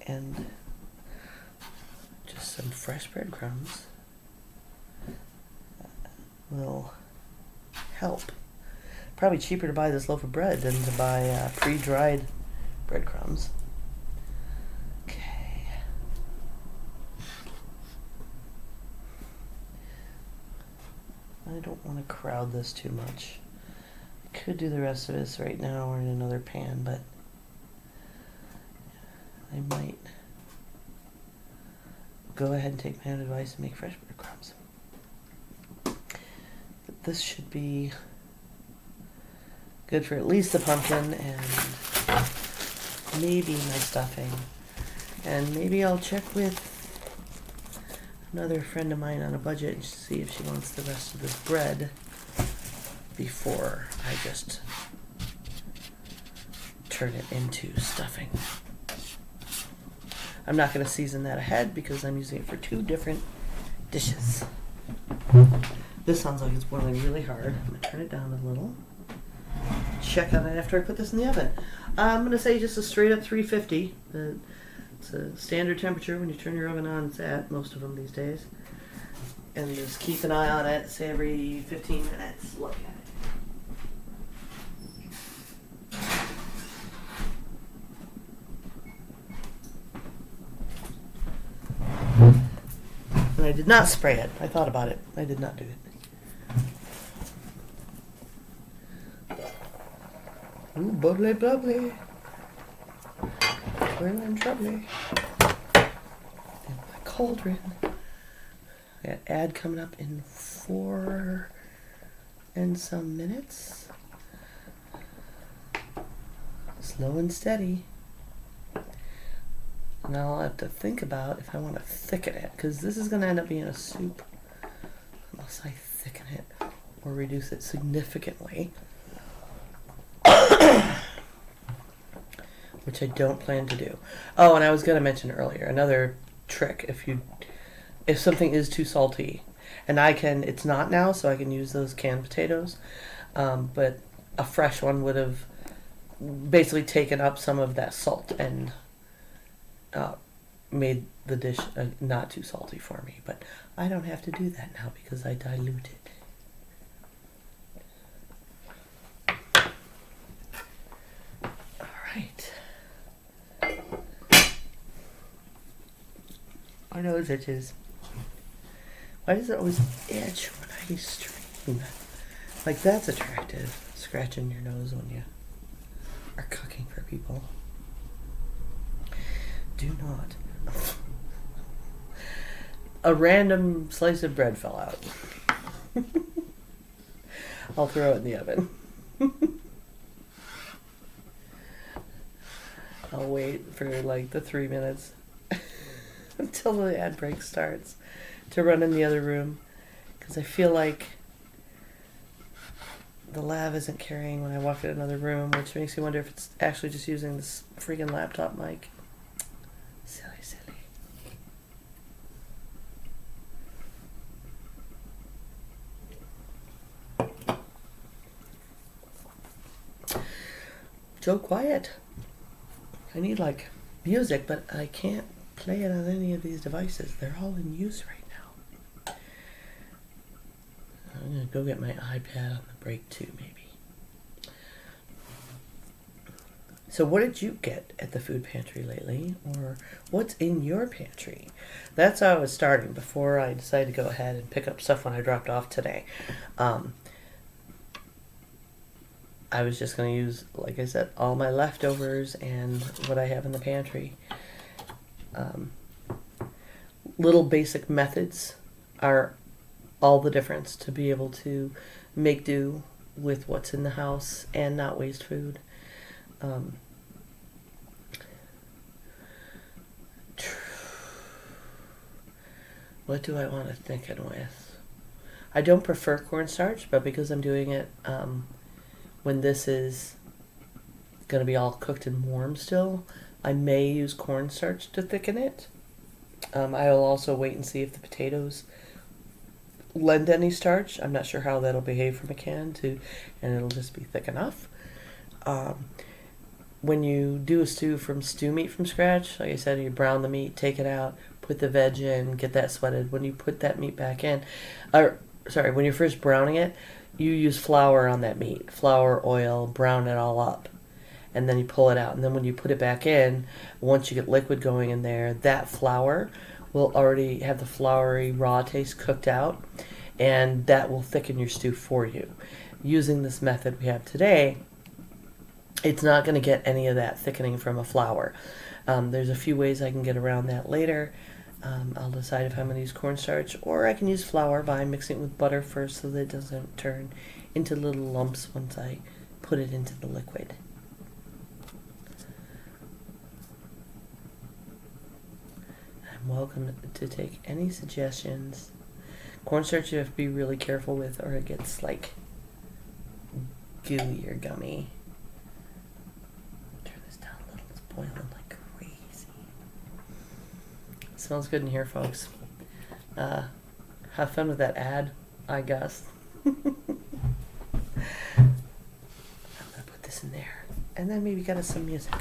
A: And just some fresh breadcrumbs will help. Probably cheaper to buy this loaf of bread than to buy pre-dried breadcrumbs. Okay. I don't want to crowd this too much. I could do the rest of this right now or in another pan, but I might go ahead and take my own advice and make fresh breadcrumbs. But this should be good for at least the pumpkin and maybe my stuffing. And maybe I'll check with another friend of mine on a budget and see if she wants the rest of this bread before I just turn it into stuffing. I'm not going to season that ahead because I'm using it for 2 different dishes. This sounds like it's boiling really hard. I'm going to turn it down a little. Check on it after I put this in the oven. I'm going to say just a straight up 350. It's a standard temperature when you turn your oven on. It's at most of them these days. And just keep an eye on it. Say every 15 minutes. Look at it. And I did not spray it. I thought about it. I did not do it. Ooh, bubbly, bubbly. We're in trouble. In my cauldron. I got ad coming up in 4 and some minutes. Slow and steady. Now I'll have to think about if I want to thicken it, because this is going to end up being a soup unless I thicken it or reduce it significantly. Which I don't plan to do. Oh, and I was going to mention earlier, another trick, if something is too salty, and it's not now, so I can use those canned potatoes, but a fresh one would have basically taken up some of that salt and made the dish not too salty for me. But I don't have to do that now because I dilute it. Alright. My nose itches. Why does it always itch when I stream? Like, that's attractive. Scratching your nose when you are cooking for people. Do not. A random slice of bread fell out. I'll throw it in the oven. I'll wait for like the 3 minutes until the ad break starts to run in the other room, because I feel like the lav isn't carrying when I walk in another room, which makes me wonder if it's actually just using this freaking laptop mic. Silly. So quiet. I need like music, but I can't play it on any of these devices. They're all in use right now. I'm gonna go get my iPad on the break too, maybe. So what did you get at the food pantry lately? Or what's in your pantry? That's how I was starting before I decided to go ahead and pick up stuff when I dropped off today. I was just going to use, like I said, all my leftovers and what I have in the pantry. Little basic methods are all the difference to be able to make do with what's in the house and not waste food. What do I want to thicken with? I don't prefer cornstarch, but because I'm doing it when this is going to be all cooked and warm still, I may use cornstarch to thicken it. I'll also wait and see if the potatoes lend any starch. I'm not sure how that'll behave from a can and it'll just be thick enough. When you do a stew from stew meat from scratch, like I said, you brown the meat, take it out, put the veg in, get that sweated. When you put that meat back in, when you're first browning it, you use flour on that meat. Flour, oil, brown it all up. And then you pull it out. And then when you put it back in, once you get liquid going in there, that flour will already have the floury raw taste cooked out. And that will thicken your stew for you. Using this method we have today, it's not going to get any of that thickening from a flour. There's a few ways I can get around that later. I'll decide if I'm going to use cornstarch, or I can use flour by mixing it with butter first so that it doesn't turn into little lumps once I put it into the liquid. I'm welcome to take any suggestions. Cornstarch you have to be really careful with, or it gets like gooey or gummy. Turn this down a little, it's boiling like crazy. It smells good in here, folks. Have fun with that ad, I guess. I'm gonna put this in there, and then maybe get us some music.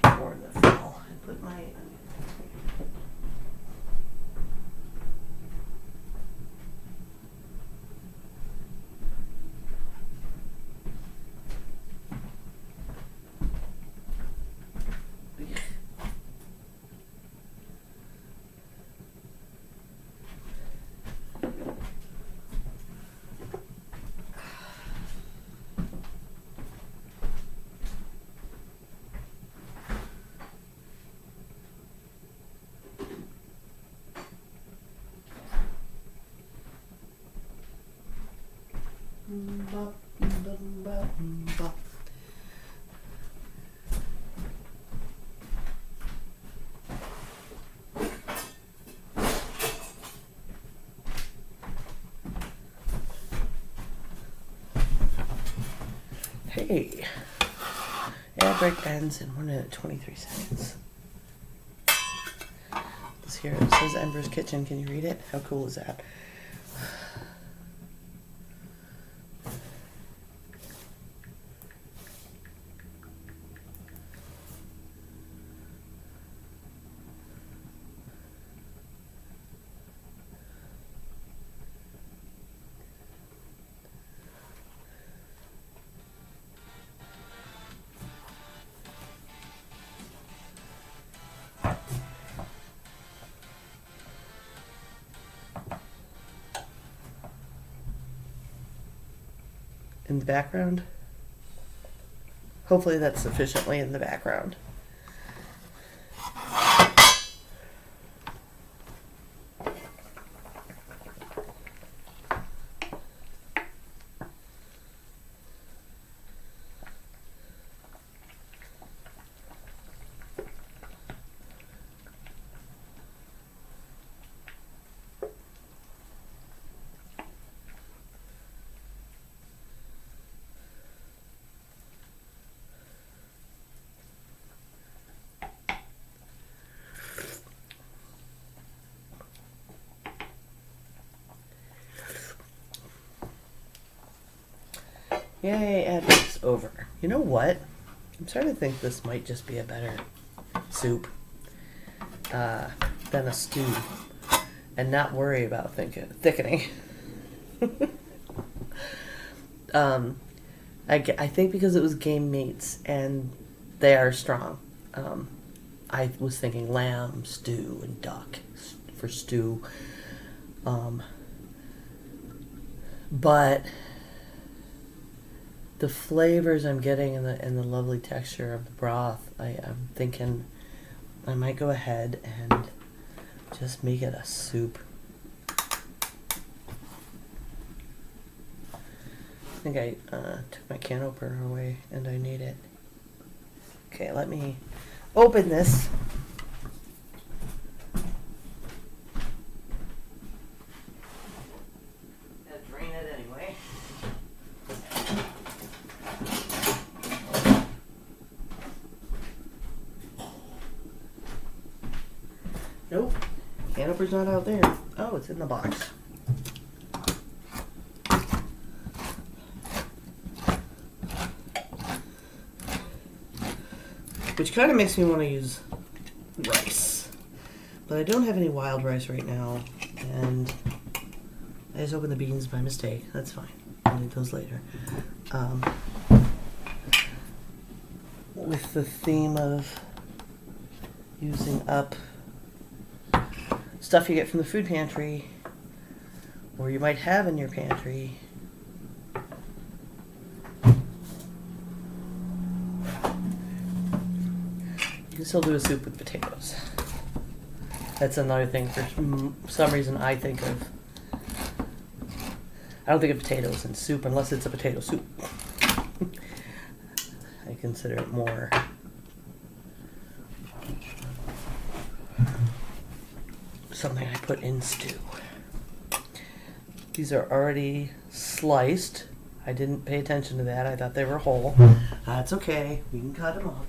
A: Or the fall. I put my Hey, ad break ends in 1 minute 23 seconds. This here, it says Ember's Kitchen. Can you read it? How cool is that? In the background. Hopefully that's sufficiently in the background. Yay, ad break's over. You know what? I'm starting to think this might just be a better soup than a stew, and not worry about thickening. I think because it was game meats and they are strong. I was thinking lamb, stew, and duck for stew. But the flavors I'm getting and the lovely texture of the broth, I'm thinking I might go ahead and just make it a soup. I think I took my can opener away and I need it. Okay, let me open this. Drain it anyway. Nope, can opener's not out there. Oh, it's in the box. Which kind of makes me want to use rice. But I don't have any wild rice right now, and I just opened the beans by mistake. That's fine. I'll need those later. With the theme of using up stuff you get from the food pantry or you might have in your pantry. You can still do a soup with potatoes. That's another thing. For some reason I think of, I don't think of potatoes in soup unless it's a potato soup. I consider it more something I put in stew. These are already sliced. I didn't pay attention to that. I thought they were whole. That's okay. We can cut them up.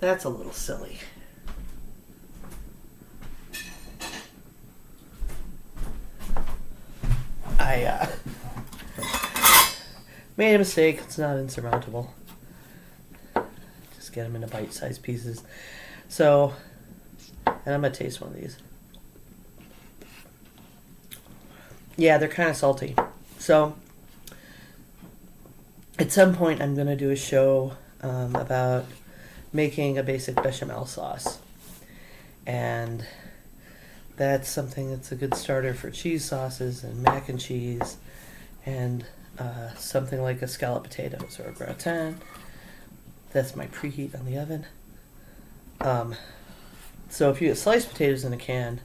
A: That's a little silly. I made a mistake. It's not insurmountable. Just get them into bite-sized pieces. So, and I'm going to taste one of these. Yeah, they're kind of salty. So, at some point I'm going to do a show about making a basic bechamel sauce. And that's something that's a good starter for cheese sauces and mac and cheese and something like a scalloped potatoes or a gratin. That's my preheat on the oven. So if you get sliced potatoes in a can,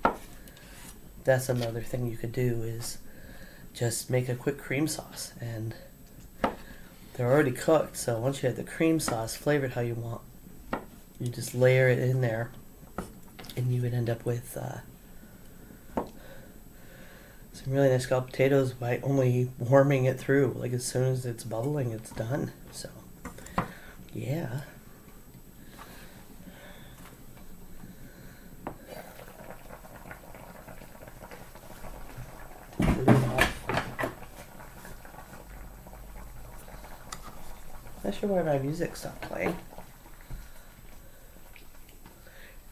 A: that's another thing you could do is just make a quick cream sauce. And they're already cooked, so once you have the cream sauce flavored how you want, you just layer it in there, and you would end up with some really nice scalloped potatoes by only warming it through. Like as soon as it's bubbling, it's done. So, yeah. Not sure why my music stopped playing.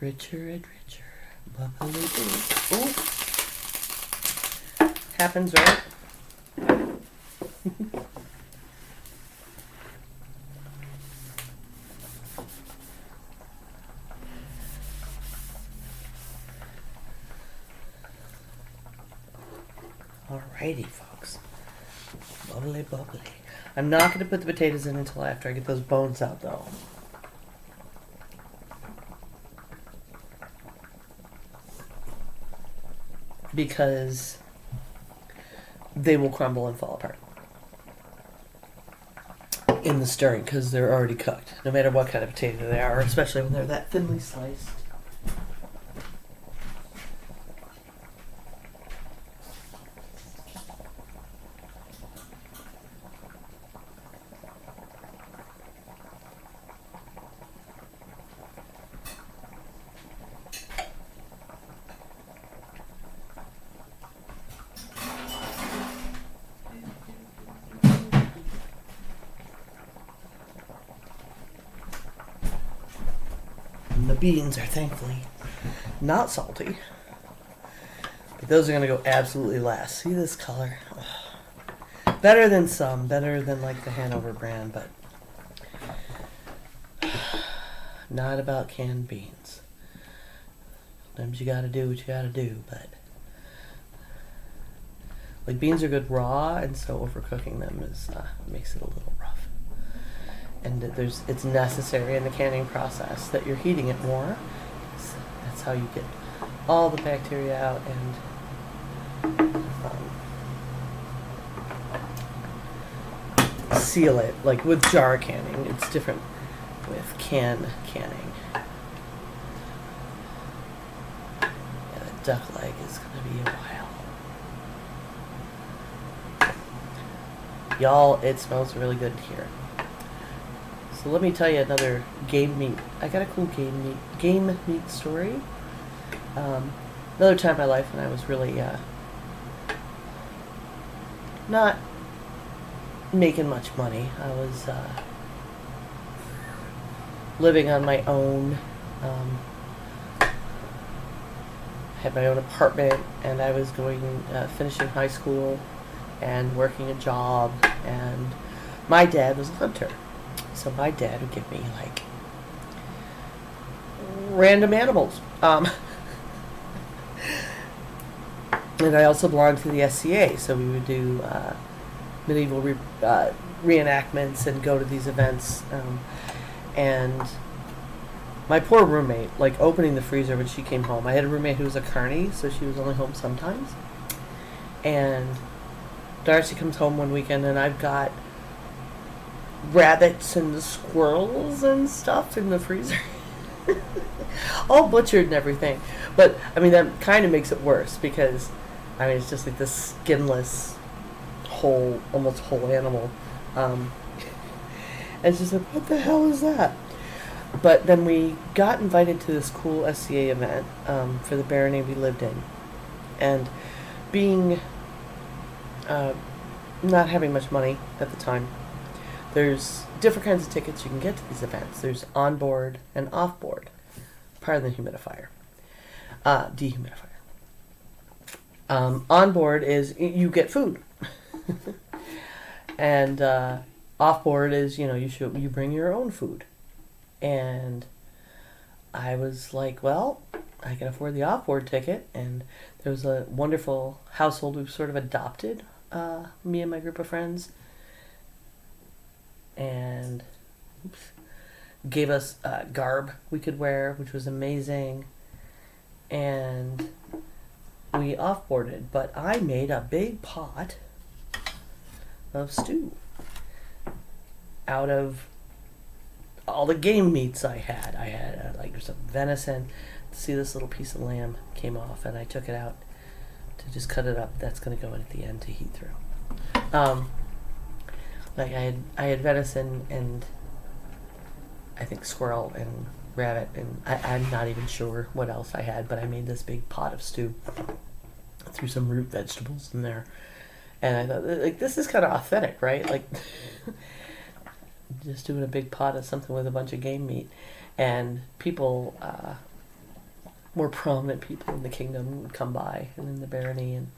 A: Richer and richer, bubbly boo. Ooh. Happens, right? Alrighty, folks. Bubbly, bubbly. I'm not going to put the potatoes in until after I get those bones out, though. Because they will crumble and fall apart in the stirring because they're already cooked, no matter what kind of potato they are, especially when they're that thinly sliced. The beans are thankfully not salty, but those are going to go absolutely last. See this color? Ugh. Better than some, better than like the Hanover brand, but not about canned beans. Sometimes you got to do what you got to do, but like beans are good raw, and so overcooking them is makes it a little rough. And it's necessary in the canning process that you're heating it more. So that's how you get all the bacteria out and seal it. Like with jar canning, it's different with canning. Yeah, the duck leg is going to be a while. Y'all, it smells really good here. So let me tell you another game meat. I got a cool game meat story. Another time in my life when I was really not making much money. I was living on my own. Had my own apartment, and I was finishing high school and working a job. And my dad was a hunter, so my dad would give me like random animals. And I also belonged to the SCA, so we would do medieval reenactments and go to these events. And my poor roommate, like opening the freezer when she came home. I had a roommate who was a carny, so she was only home sometimes. And Darcy comes home one weekend, and I've got rabbits and squirrels and stuff in the freezer. All butchered and everything. But, I mean, that kind of makes it worse because, I mean, it's just like this skinless, almost whole animal. And it's just like, what the hell is that? But then we got invited to this cool SCA event for the barony we lived in. And being not having much money at the time, there's different kinds of tickets you can get to these events. There's on-board and off-board, part of the humidifier, dehumidifier. On-board is you get food. And off-board is, you bring your own food. And I was like, well, I can afford the off-board ticket. And there was a wonderful household who sort of adopted me and my group of friends. And gave us garb we could wear, which was amazing. And we off-boarded. But I made a big pot of stew out of all the game meats I had. I had like some venison. See, this little piece of lamb came off, and I took it out to just cut it up. That's going to go in at the end to heat through. Like I had venison and I think squirrel and rabbit, and I'm not even sure what else I had, but I made this big pot of stew. Threw some root vegetables in there, and I thought, like, this is kind of authentic, right? Like, just doing a big pot of something with a bunch of game meat. And people, more prominent people in the kingdom would come by and in the barony, and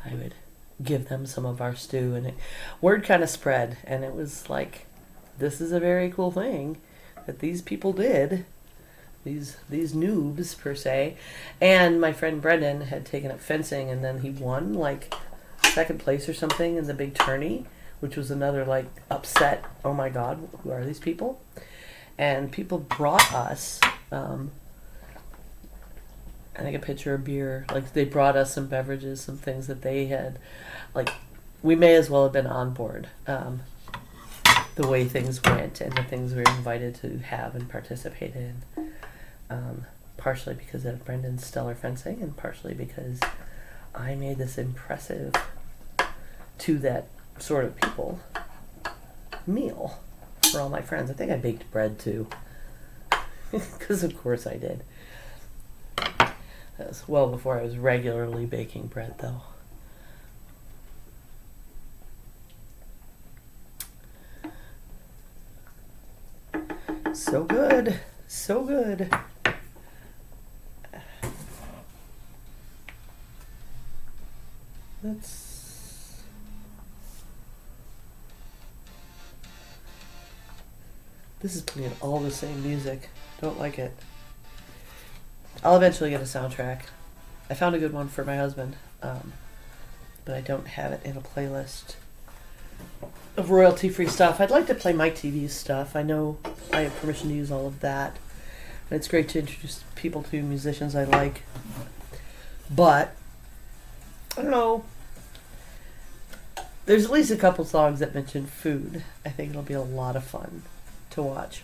A: I would give them some of our stew, and word kind of spread, and it was like, this is a very cool thing that these people did, these noobs per se. And my friend Brendan had taken up fencing, and then he won like second place or something in the big tourney, which was another like upset, oh my god, who are these people? And people brought us I think a pitcher of beer. Like, they brought us some beverages, some things that they had. Like, we may as well have been on board. The way things went and the things we were invited to have and participate in. Partially because of Brendan's stellar fencing, and partially because I made this impressive, to that sort of people, meal for all my friends. I think I baked bread too. Because of course I did. That was well before I was regularly baking bread, though. So good. So good. This is playing all the same music. Don't like it. I'll eventually get a soundtrack. I found a good one for my husband, but I don't have it in a playlist of royalty-free stuff. I'd like to play my TV stuff. I know I have permission to use all of that, and it's great to introduce people to musicians I like. But I don't know. There's at least a couple songs that mention food. I think it'll be a lot of fun to watch.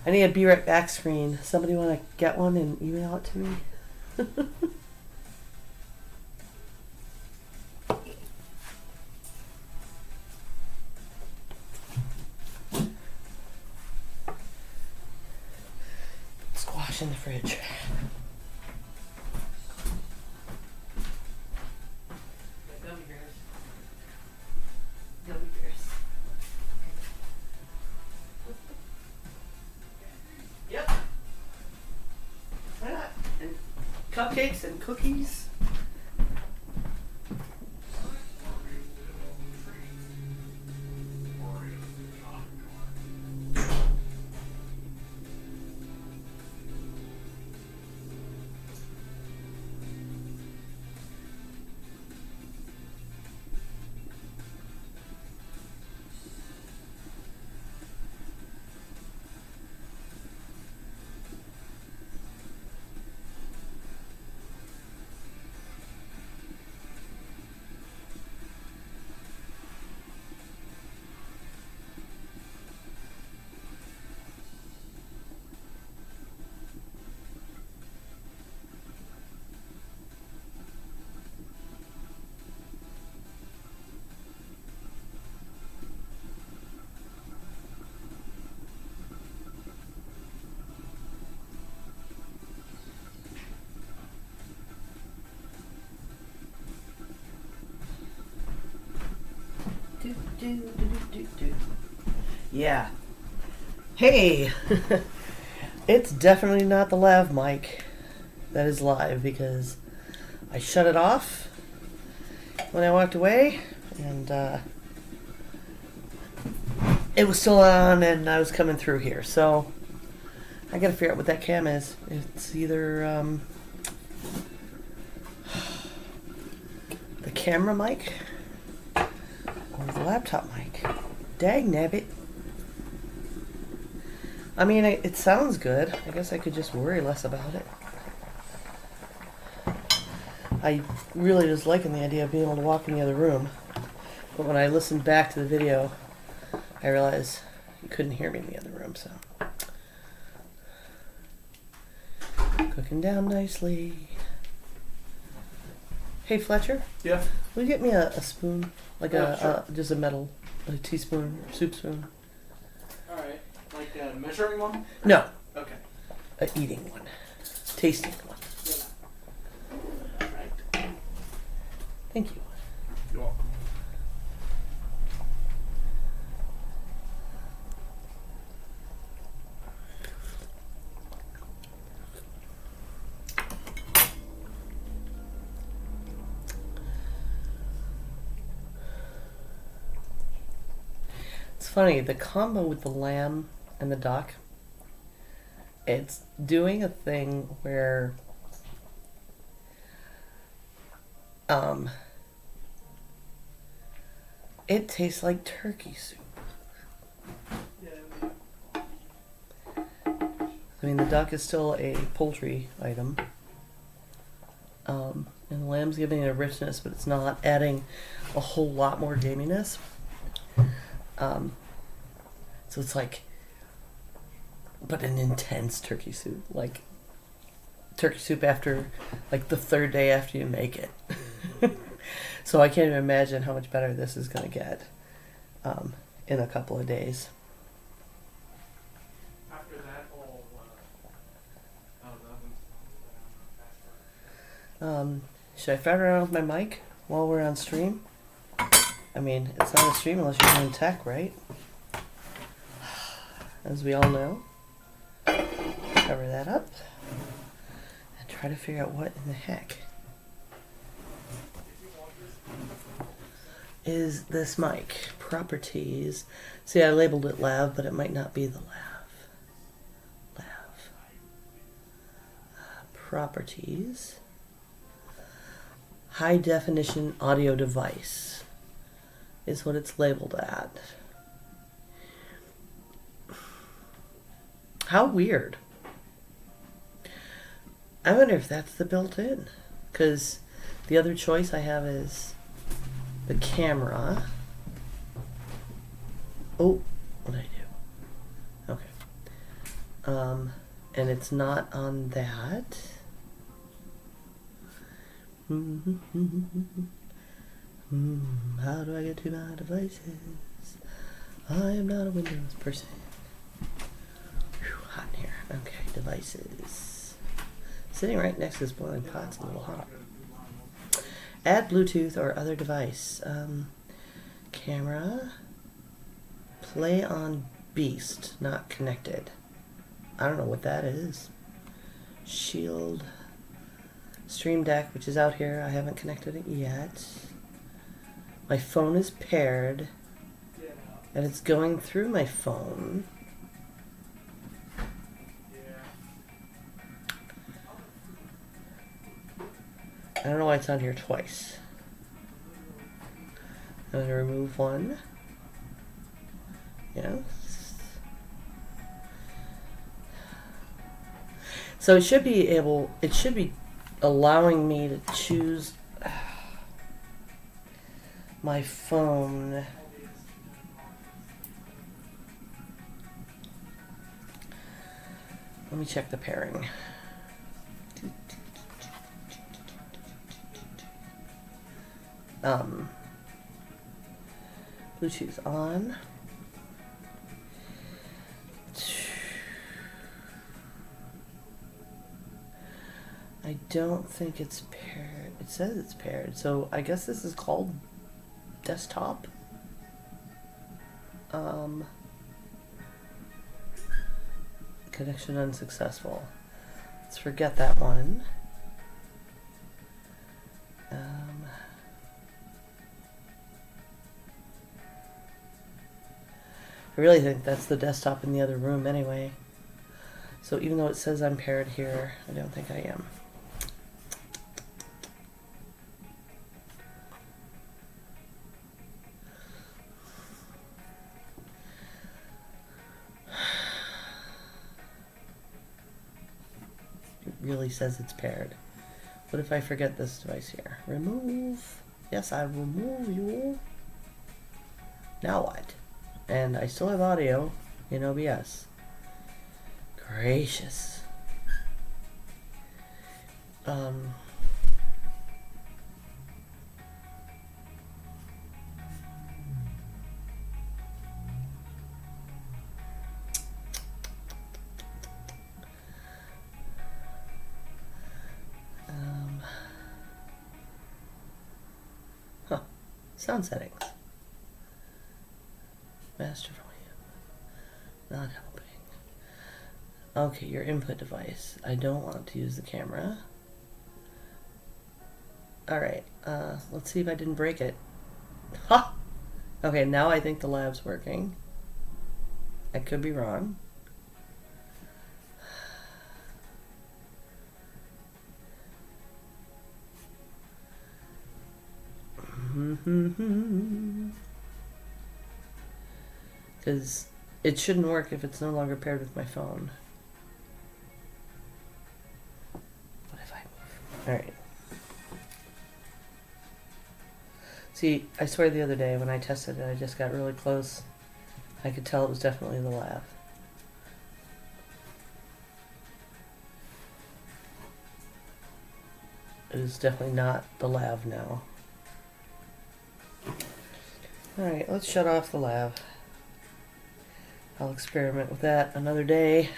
A: I need a Be Right Back screen. Somebody want to get one and email it to me? Squash in the fridge. cupcakes and cookies. Yeah. Hey! It's definitely not the lav mic that is live because I shut it off when I walked away and it was still on and I was coming through here. So I gotta figure out what that cam is. It's either the camera mic or the laptop mic. Dang nabbit. I mean, it sounds good. I guess I could just worry less about it. I really was liking the idea of being able to walk in the other room. But when I listened back to the video, I realized you couldn't hear me in the other room, so. Cooking down nicely. Hey, Fletcher.
B: Yeah.
A: Will you get me a spoon? Like
B: Sure.
A: just a metal, a teaspoon, soup spoon?
B: Alright. Like a measuring one?
A: No,
B: Okay.
A: a eating one. Tasting one.
B: Alright.
A: Thank you.
B: You're welcome.
A: It's funny, the combo with the lamb and the duck, it's doing a thing where it tastes like turkey soup.
B: Yeah.
A: I mean, the duck is still a poultry item. And the lamb's giving it a richness, but it's not adding a whole lot more gaminess. So it's like, but an intense turkey soup. Like, turkey soup after, like, the third day after you make it. So I can't even imagine how much better this is going to get in a couple of days.
B: After that, all
A: Should I fart around with my mic while we're on stream? I mean, it's not a stream unless you're doing tech, right? As we all know. Cover that up. And try to figure out what in the heck is this mic. Properties. See, I labeled it lav, but it might not be the lav. Lav. Properties. High definition audio device is what it's labeled at. How weird. I wonder if that's the built-in. Because the other choice I have is the camera. Oh, what did I do? Okay. And it's not on that. How do I get to my devices? I am not a Windows person. Whew, hot in here. Okay, devices. Sitting right next to this boiling pot's a little hot. Add Bluetooth or other device. Camera. Play on Beast, not connected. I don't know what that is. Shield. Stream Deck, which is out here. I haven't connected it yet. My phone is paired, and it's going through my phone. I don't know why it's on here twice. I'm going to remove one. Yes. So it should be allowing me to choose my phone. Let me check the pairing. Bluetooth on. I don't think it's paired. It says it's paired, so I guess this is called desktop. Connection unsuccessful. Let's forget that one. I really think that's the desktop in the other room anyway. So even though it says I'm paired here, I don't think I am. It really says it's paired. What if I forget this device here? Remove. Yes, I remove you. Now what? And I still have audio in OBS. Gracious. Sound settings. Master volume. Not helping. Okay, your input device. I don't want to use the camera. Alright, let's see if I didn't break it. Ha! Okay, now I think the lab's working. I could be wrong. Because it shouldn't work if it's no longer paired with my phone. What if I move? Alright. See, I swear the other day when I tested it, I just got really close. I could tell it was definitely the lav. It is definitely not the lav now. Alright, let's shut off the lav. I'll experiment with that another day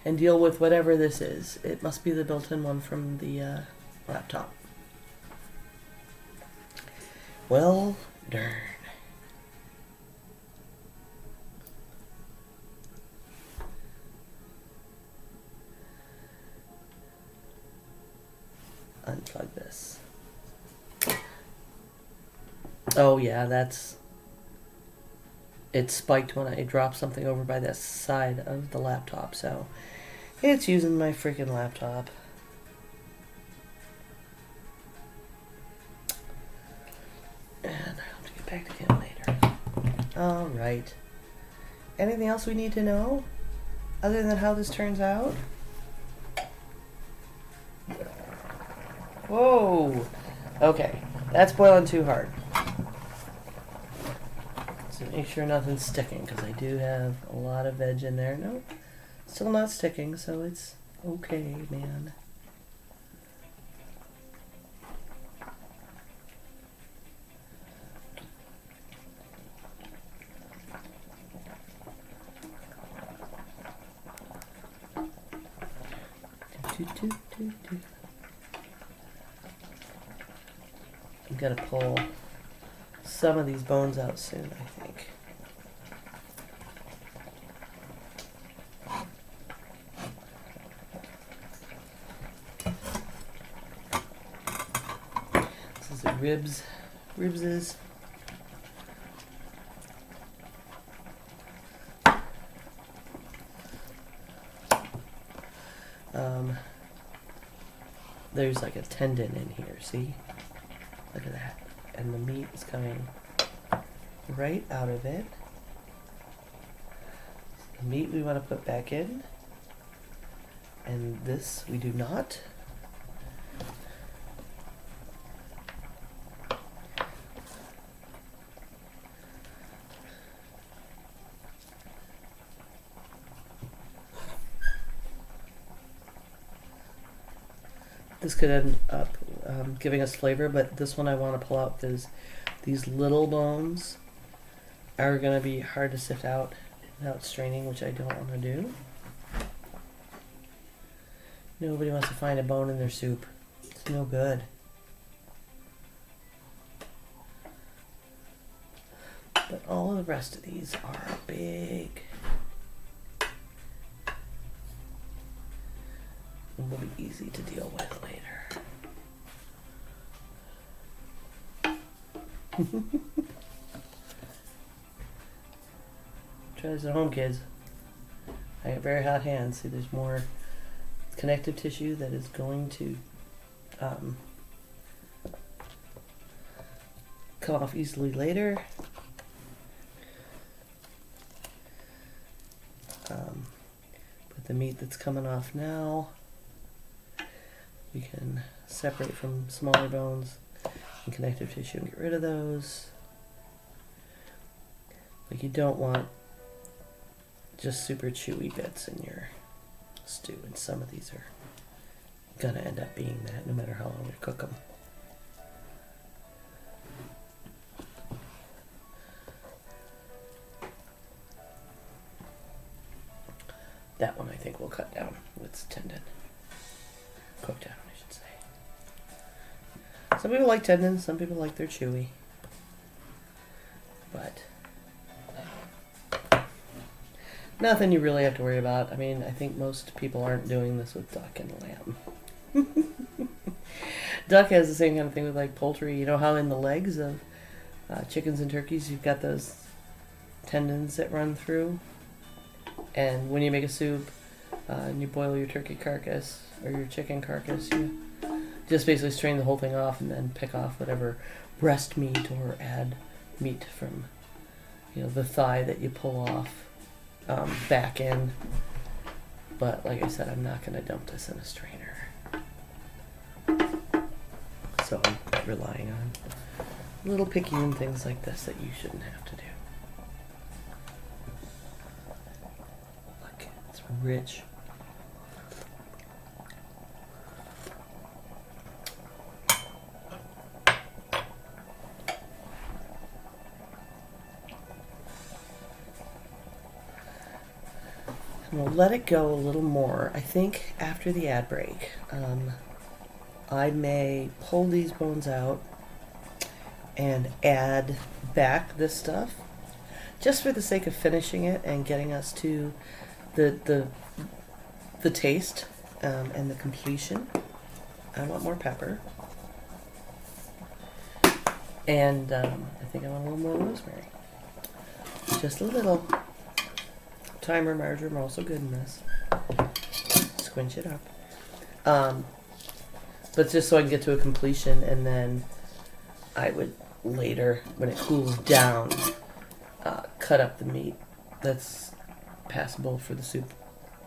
A: and deal with whatever this is. It must be the built-in one from the laptop. Well, darn. Unplug this. Oh yeah, that's... It spiked when I dropped something over by the side of the laptop, so it's using my freaking laptop. And I'll have to get back to him later. Alright. Anything else we need to know? Other than how this turns out? Whoa! Okay, that's boiling too hard. So make sure nothing's sticking, because I do have a lot of veg in there. Nope, still not sticking, so it's okay, man. I've got to pull some of these bones out soon, I think. Is it ribs? Ribses. There's like a tendon in here, see? Look at that. And the meat is coming right out of it. The meat we want to put back in. And this we do not. This could end up giving us flavor, but this one I want to pull out because these little bones are going to be hard to sift out without straining, which I don't want to do. Nobody wants to find a bone in their soup. It's no good. But all of the rest of these are big. And will be easy to deal with later. Try this at home, kids. I got very hot hands. See, there's more connective tissue that is going to come off easily later. But the meat that's coming off now, we can separate from smaller bones and connective tissue and get rid of those. Like, you don't want just super chewy bits in your stew, and some of these are gonna end up being that no matter how long you cook them. That one I think we'll cut down with its tendon. Cook down, I should say. Some people like tendons, some people like their chewy. But nothing you really have to worry about. I mean, I think most people aren't doing this with duck and lamb. Duck has the same kind of thing with like poultry. You know how in the legs of chickens and turkeys you've got those tendons that run through? And when you make a soup and you boil your turkey carcass or your chicken carcass, you just basically strain the whole thing off and then pick off whatever breast meat or add meat from, the thigh that you pull off back in. But like I said, I'm not going to dump this in a strainer. So I'm relying on little picayune things like this that you shouldn't have to do. Look, it's rich. We'll let it go a little more. I think after the ad break, I may pull these bones out and add back this stuff just for the sake of finishing it and getting us to the taste and the completion. I want more pepper. And I think I want a little more rosemary. Just a little. Thyme or marjoram are also good in this. Squinch it up. But just so I can get to a completion, and then I would later, when it cools down, cut up the meat that's passable for the soup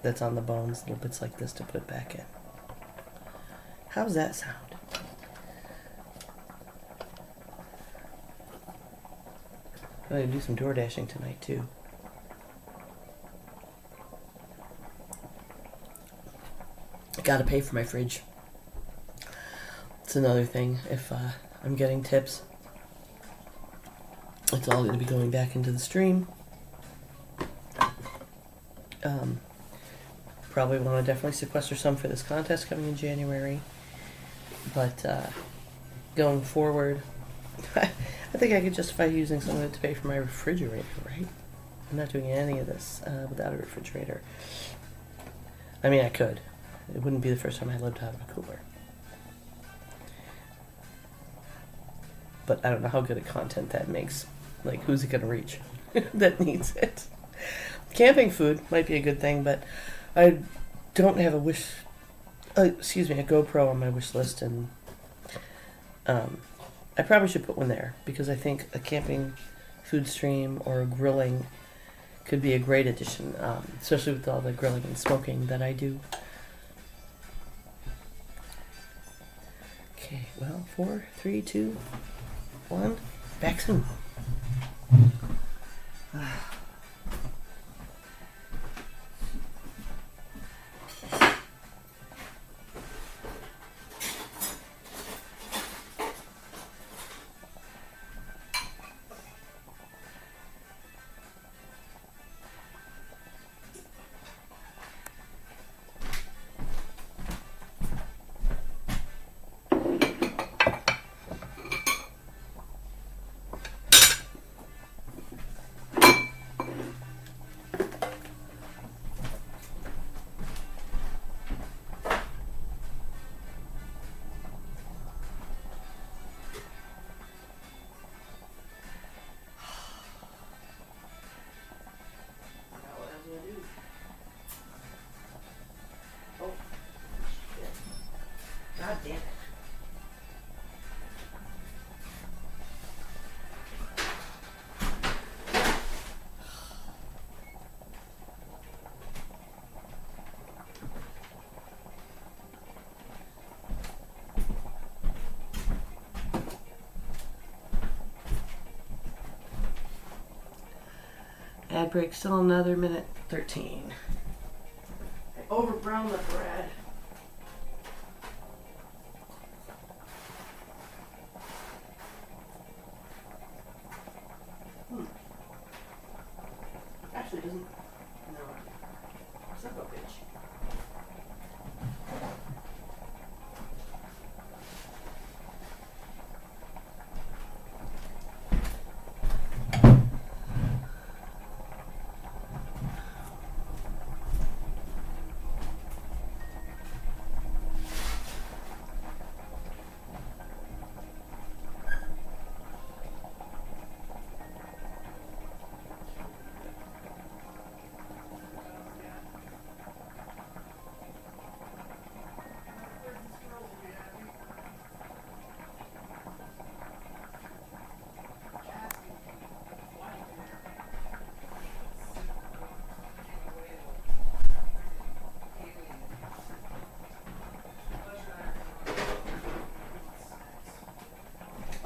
A: that's on the bones, little bits like this to put back in. How's that sound? I'm going to do some door dashing tonight too. I gotta pay for my fridge. It's another thing. If I'm getting tips, it's all going to be going back into the stream. Probably want to definitely sequester some for this contest coming in January. But going forward, I think I could justify using some of it to pay for my refrigerator, right? I'm not doing any of this without a refrigerator. I mean, I could. It wouldn't be the first time I lived out of a cooler. but I don't know how good a content that makes. Like, who's it going to reach that needs it? Camping food might be a good thing, but I don't have a GoPro on my wish list, and I probably should put one there because I think a camping food stream or grilling could be a great addition, especially with all the grilling and smoking that I do. Okay, well, 4, 3, 2, 1, back soon. God damn it. Ad break still another minute 13. I overbrowned the bread. Actually, doesn't. No. Son of a bitch.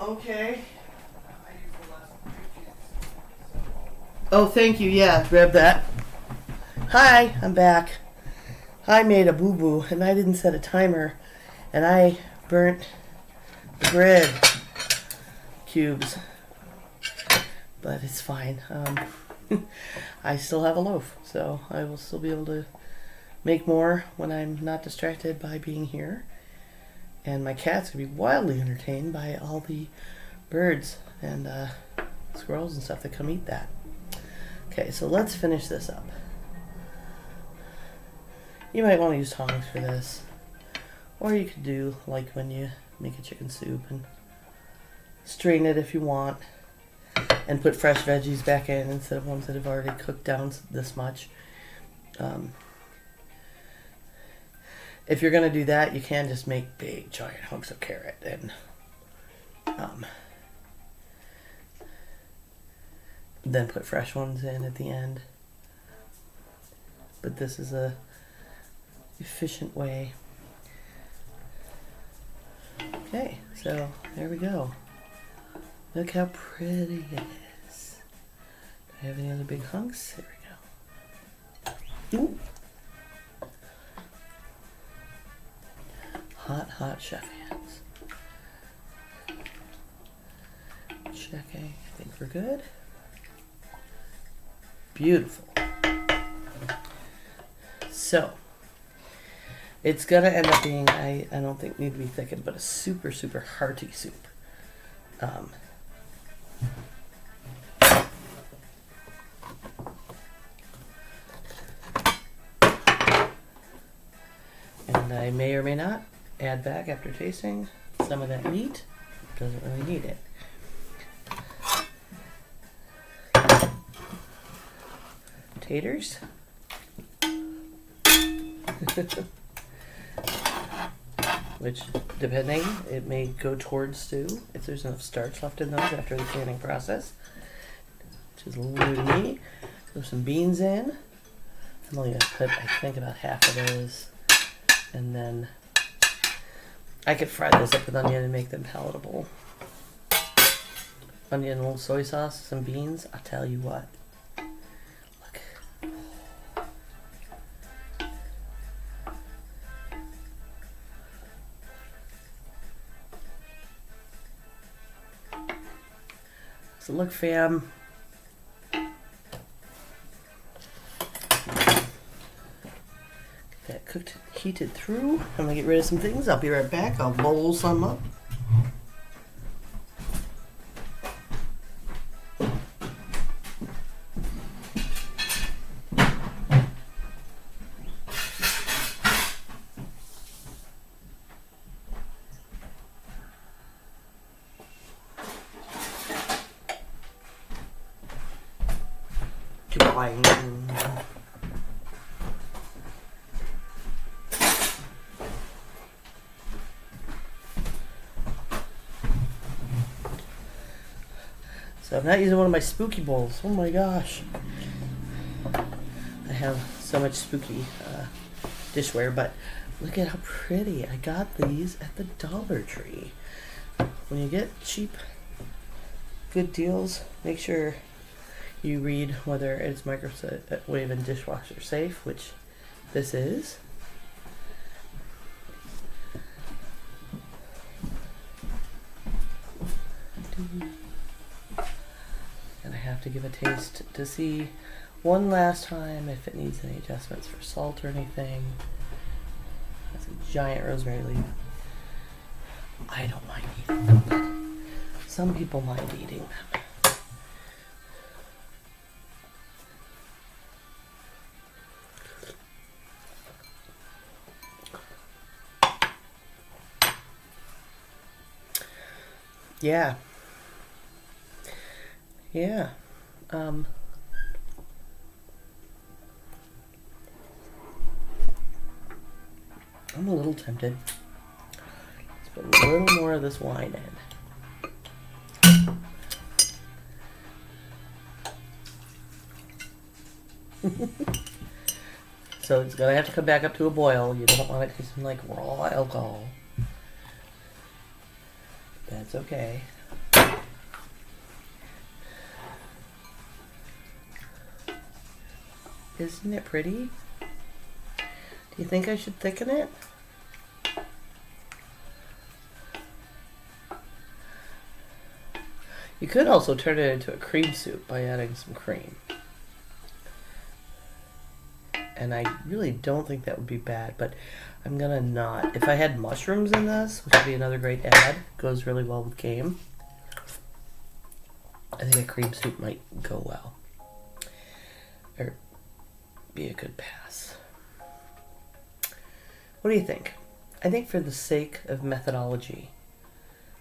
A: Okay. Oh, thank you. Yeah, grab that. Hi, I'm back. I made a boo-boo, and I didn't set a timer, and I burnt the bread cubes. But it's fine. I still have a loaf, so I will still be able to make more when I'm not distracted by being here. And my cat's gonna be wildly entertained by all the birds and squirrels and stuff that come eat that. Okay, so let's finish this up. You might want to use tongs for this. Or you could do like when you make a chicken soup and strain it if you want. And put fresh veggies back in instead of ones that have already cooked down this much. If you're going to do that, you can just make big giant hunks of carrot and then put fresh ones in at the end. But this is a efficient way. Okay, so there we go. Look how pretty it is. Do I have any other big hunks? There we go. Ooh. Hot chef hands. Checking. I think we're good. Beautiful. So, it's gonna end up being, I don't think need to be thickened, but a super, super hearty soup. And I may or may not add back after tasting some of that meat. Doesn't really need it. taters. Which, depending, it may go towards stew if there's enough starch left in those after the canning process, which is new to me. Throw some beans in. I'm only going to put, I think, about half of those. And then I could fry those up with onion and make them palatable. Onion, a little soy sauce, some beans. I'll tell you what. Look. So look, fam. Get that cooked, heated through. I'm gonna get rid of some things. I'll be right back. I'll bowl some up. So I'm not using one of my spooky bowls. Oh my gosh. I have so much spooky dishware, but look at how pretty. I got these at the Dollar Tree. When you get cheap, good deals, make sure you read whether it's microwave and dishwasher safe, which this is. And I have to give a taste to see one last time if it needs any adjustments for salt or anything. That's a giant rosemary leaf. I don't mind eating them, but some people mind eating them. Yeah. Yeah. I'm a little tempted. Let's put a little more of this wine in. So it's gonna have to come back up to a boil. You don't want it tasting like raw alcohol. That's okay. Isn't it pretty? Do you think I should thicken it? You could also turn it into a cream soup by adding some cream. And I really don't think that would be bad, but I'm gonna not. If I had mushrooms in this, which would be another great add, goes really well with game, I think a cream soup might go well. Or be a good pass. What do you think? I think for the sake of methodology,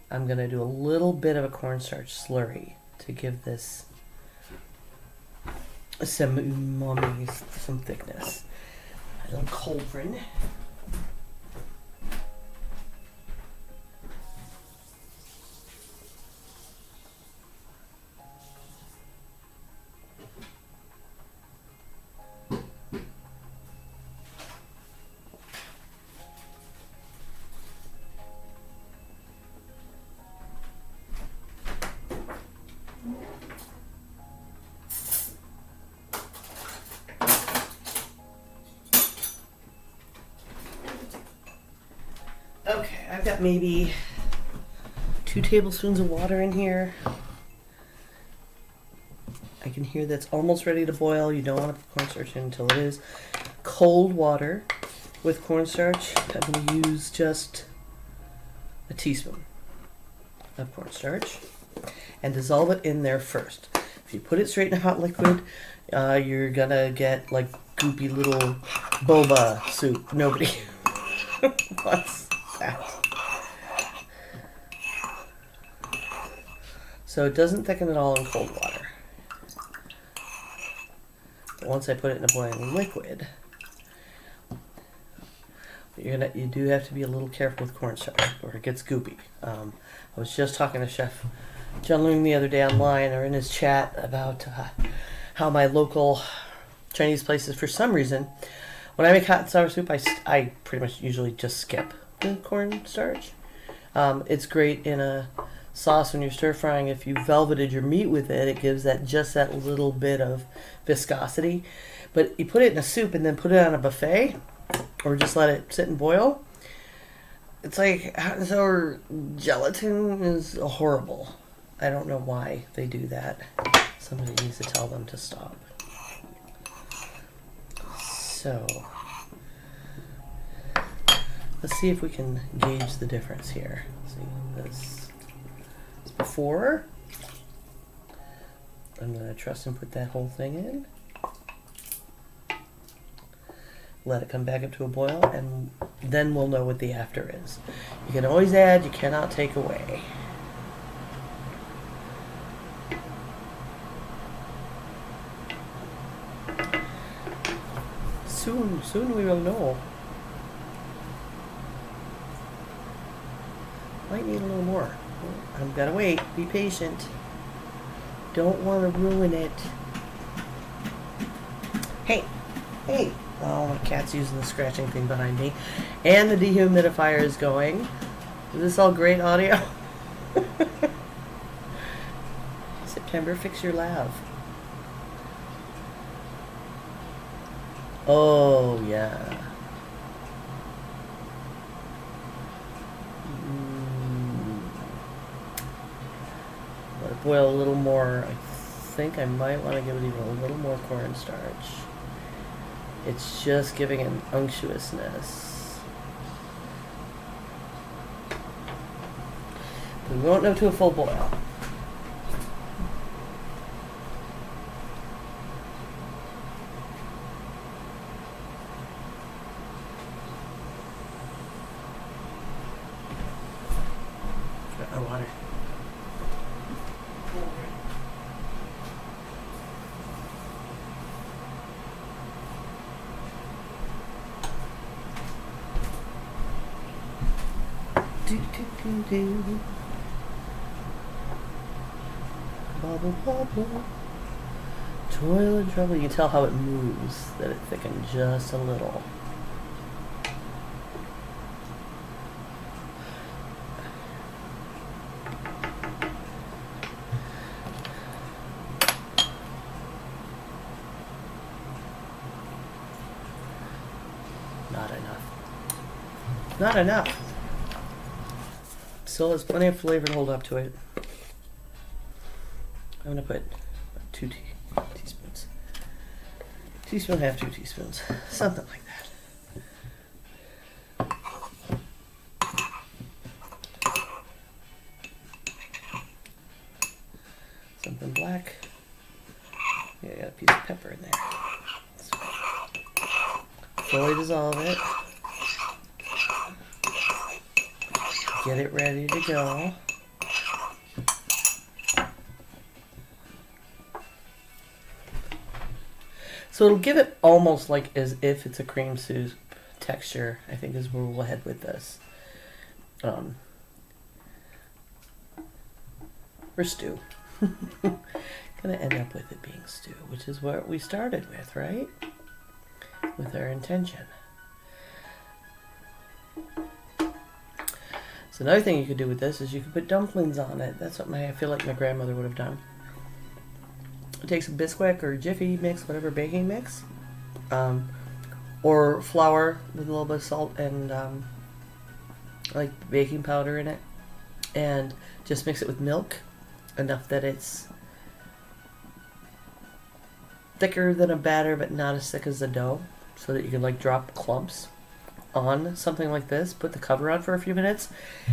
A: I'm going to do a little bit of a cornstarch slurry to give this some umami, some thickness. A little cauldron. Okay, I've got maybe 2 tablespoons of water in here. I can hear that's almost ready to boil. You don't want to put cornstarch in until it is. Cold water with cornstarch. I'm going to use just a teaspoon of cornstarch and dissolve it in there first. If you put it straight in hot liquid, you're going to get like goopy little boba soup. Nobody wants that. So it doesn't thicken at all in cold water. once I put it in a boiling liquid. You do have to be a little careful with cornstarch, or it gets goopy. I was just talking to Chef John Loong the other day online, or in his chat, about how my local Chinese places, for some reason, when I make hot and sour soup, I pretty much usually just skip the cornstarch. It's great in a sauce when you're stir frying. If you velveted your meat with it, it gives that little bit of viscosity. But you put it in a soup and then put it on a buffet, or just let it sit and boil. It's like hot and sour gelatin is horrible. I don't know why they do that. Somebody needs to tell them to stop. So, let's see if we can gauge the difference here. See, this is before. I'm going to trust and put that whole thing in. Let it come back up to a boil, and then we'll know what the after is. You can always add, you cannot take away. Soon we will know. Might need a little more. I've got to wait. Be patient. Don't want to ruin it. Hey! Oh, my cat's using the scratching thing behind me. And the dehumidifier is going. Is this all great audio? September, fix your lav. Oh, yeah. Let it boil a little more. I think I might want to give it even a little more cornstarch. It's just giving an unctuousness. We won't know to a full boil. Got my water. Do. Bubble, bubble. Toil and trouble. You can tell how it moves, that it thickened just a little. Not enough. Not enough. Still has plenty of flavor to hold up to it. I'm gonna put 2 teaspoons. Teaspoon and a half, 2 teaspoons. Something like that. Something black. Yeah, I got a piece of pepper in there. Fully dissolve it. Get it ready to go. So it'll give it almost like as if it's a cream soup texture, I think is where we'll head with this. Or stew. Gonna end up with it being stew, which is what we started with, right? With our intention. So another thing you could do with this is you could put dumplings on it. That's what I feel like my grandmother would have done. Take some Bisquick or Jiffy mix, whatever baking mix, or flour with a little bit of salt and like baking powder in it, and just mix it with milk enough that it's thicker than a batter but not as thick as the dough, so that you can like drop clumps on something like this. Put the cover on for a few minutes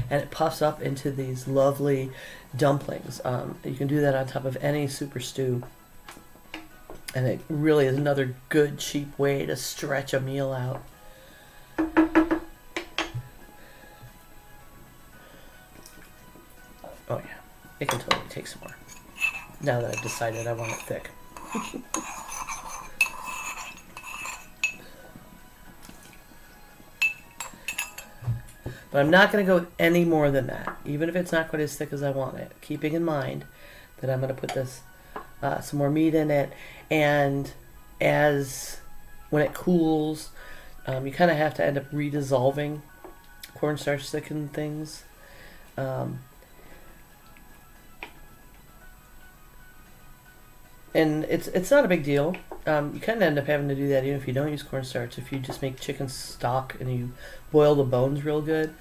A: and it puffs up into these lovely dumplings. You can do that on top of any super stew, and it really is another good cheap way to stretch a meal out. Oh yeah, it can totally take some more now that I've decided I want it thick. But I'm not going to go any more than that, even if it's not quite as thick as I want it. Keeping in mind that I'm going to put this some more meat in it, and when it cools, you kind of have to end up redissolving cornstarch thickened things. And it's not a big deal. You kind of end up having to do that even if you don't use cornstarch. If you just make chicken stock and you boil the bones real good,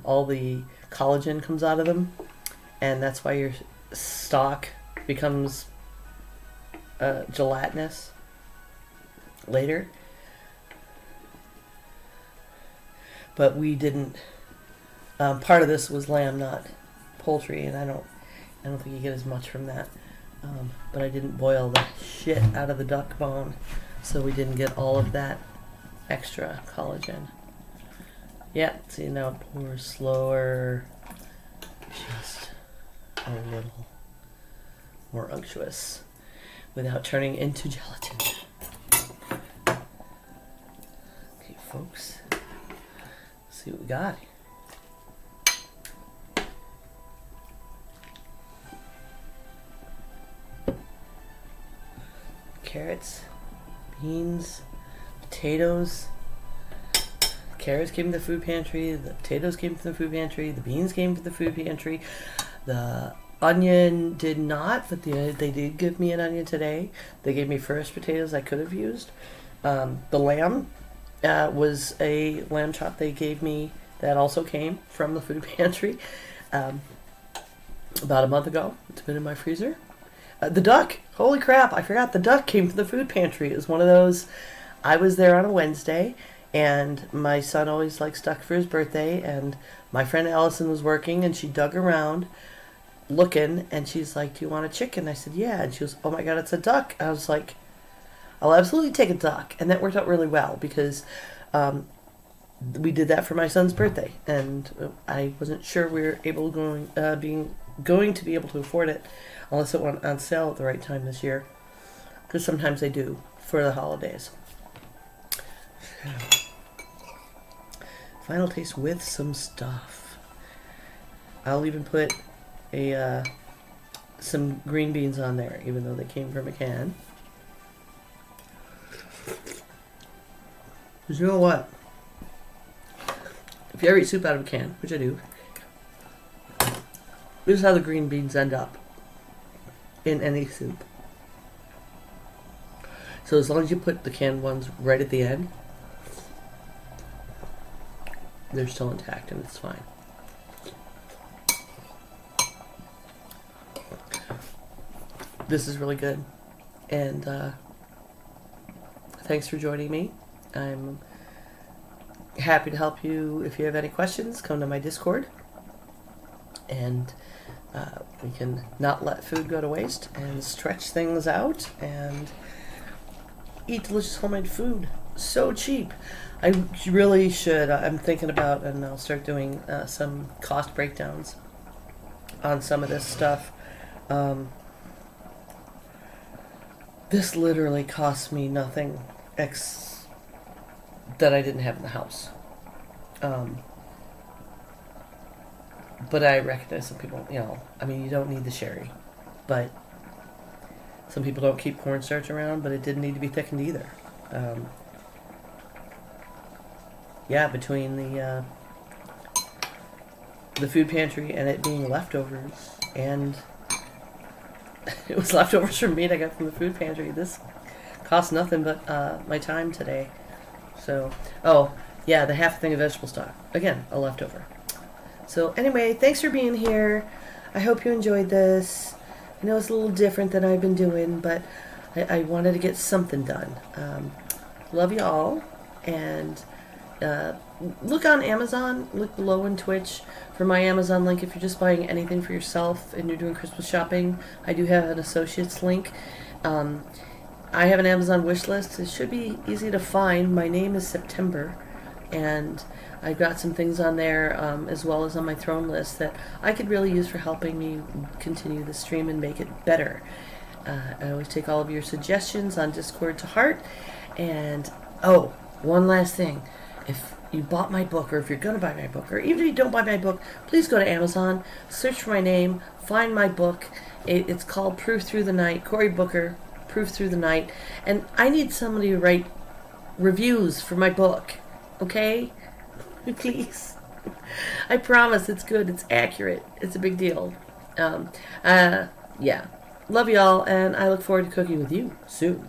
A: all the collagen comes out of them, and that's why your stock becomes gelatinous later. But we didn't. Part of this was lamb, not poultry, and I don't think you get as much from that. But I didn't boil the shit out of the duck bone, so we didn't get all of that extra collagen. Yeah, see, now it pours slower, just a little more unctuous, without turning into gelatin. Okay, folks, let's see what we got. Carrots, beans, potatoes. Carrots came from the food pantry. The potatoes came from the food pantry. The beans came from the food pantry. The onion did not, but they did give me an onion today. They gave me fresh potatoes I could have used. The lamb was a lamb chop they gave me that also came from the food pantry about a month ago. It's been in my freezer. The duck, holy crap, I forgot the duck came from the food pantry. It was one of those, I was there on a Wednesday, and my son always likes duck for his birthday, and my friend Allison was working, and she dug around looking, and she's like, do you want a chicken? I said, yeah, and she was, oh my god, it's a duck. I was like, I'll absolutely take a duck, and that worked out really well, because we did that for my son's birthday, and I wasn't sure we were going to be able to afford it unless it went on sale at the right time this year, because sometimes they do for the holidays. Final taste with some stuff. I'll even put some green beans on there, even though they came from a can. Because you know what? If you ever eat soup out of a can, which I do, this is how the green beans end up in any soup. So as long as you put the canned ones right at the end, they're still intact and it's fine. This is really good. And thanks for joining me. I'm happy to help you. If you have any questions, come to my Discord. And we can not let food go to waste and stretch things out and eat delicious homemade food. So cheap. I really should. I'm thinking about, and I'll start doing some cost breakdowns on some of this stuff. This literally cost me nothing that I didn't have in the house. But I recognize some people, you don't need the sherry. But some people don't keep cornstarch around, but it didn't need to be thickened either. Between the food pantry and it being leftovers, and it was leftovers from meat I got from the food pantry. This cost nothing but my time today. So, the half thing of vegetable stock. Again, a leftover. So anyway, thanks for being here. I hope you enjoyed this. I know it's a little different than I've been doing, but I wanted to get something done. Love you all, and look on Amazon. Look below in Twitch for my Amazon link if you're just buying anything for yourself and you're doing Christmas shopping. I do have an associates link. I have an Amazon wish list. It should be easy to find. My name is September, and I've got some things on there as well as on my throne list that I could really use for helping me continue the stream and make it better. I always take all of your suggestions on Discord to heart. And one last thing. If you bought my book, or if you're going to buy my book, or even if you don't buy my book, please go to Amazon, search for my name, find my book. It's called Proof Through the Night, Cory Booker, Proof Through the Night. And I need somebody to write reviews for my book, okay? Please. I promise it's good, it's accurate, it's a big deal. Yeah. Love y'all, and I look forward to cooking with you soon.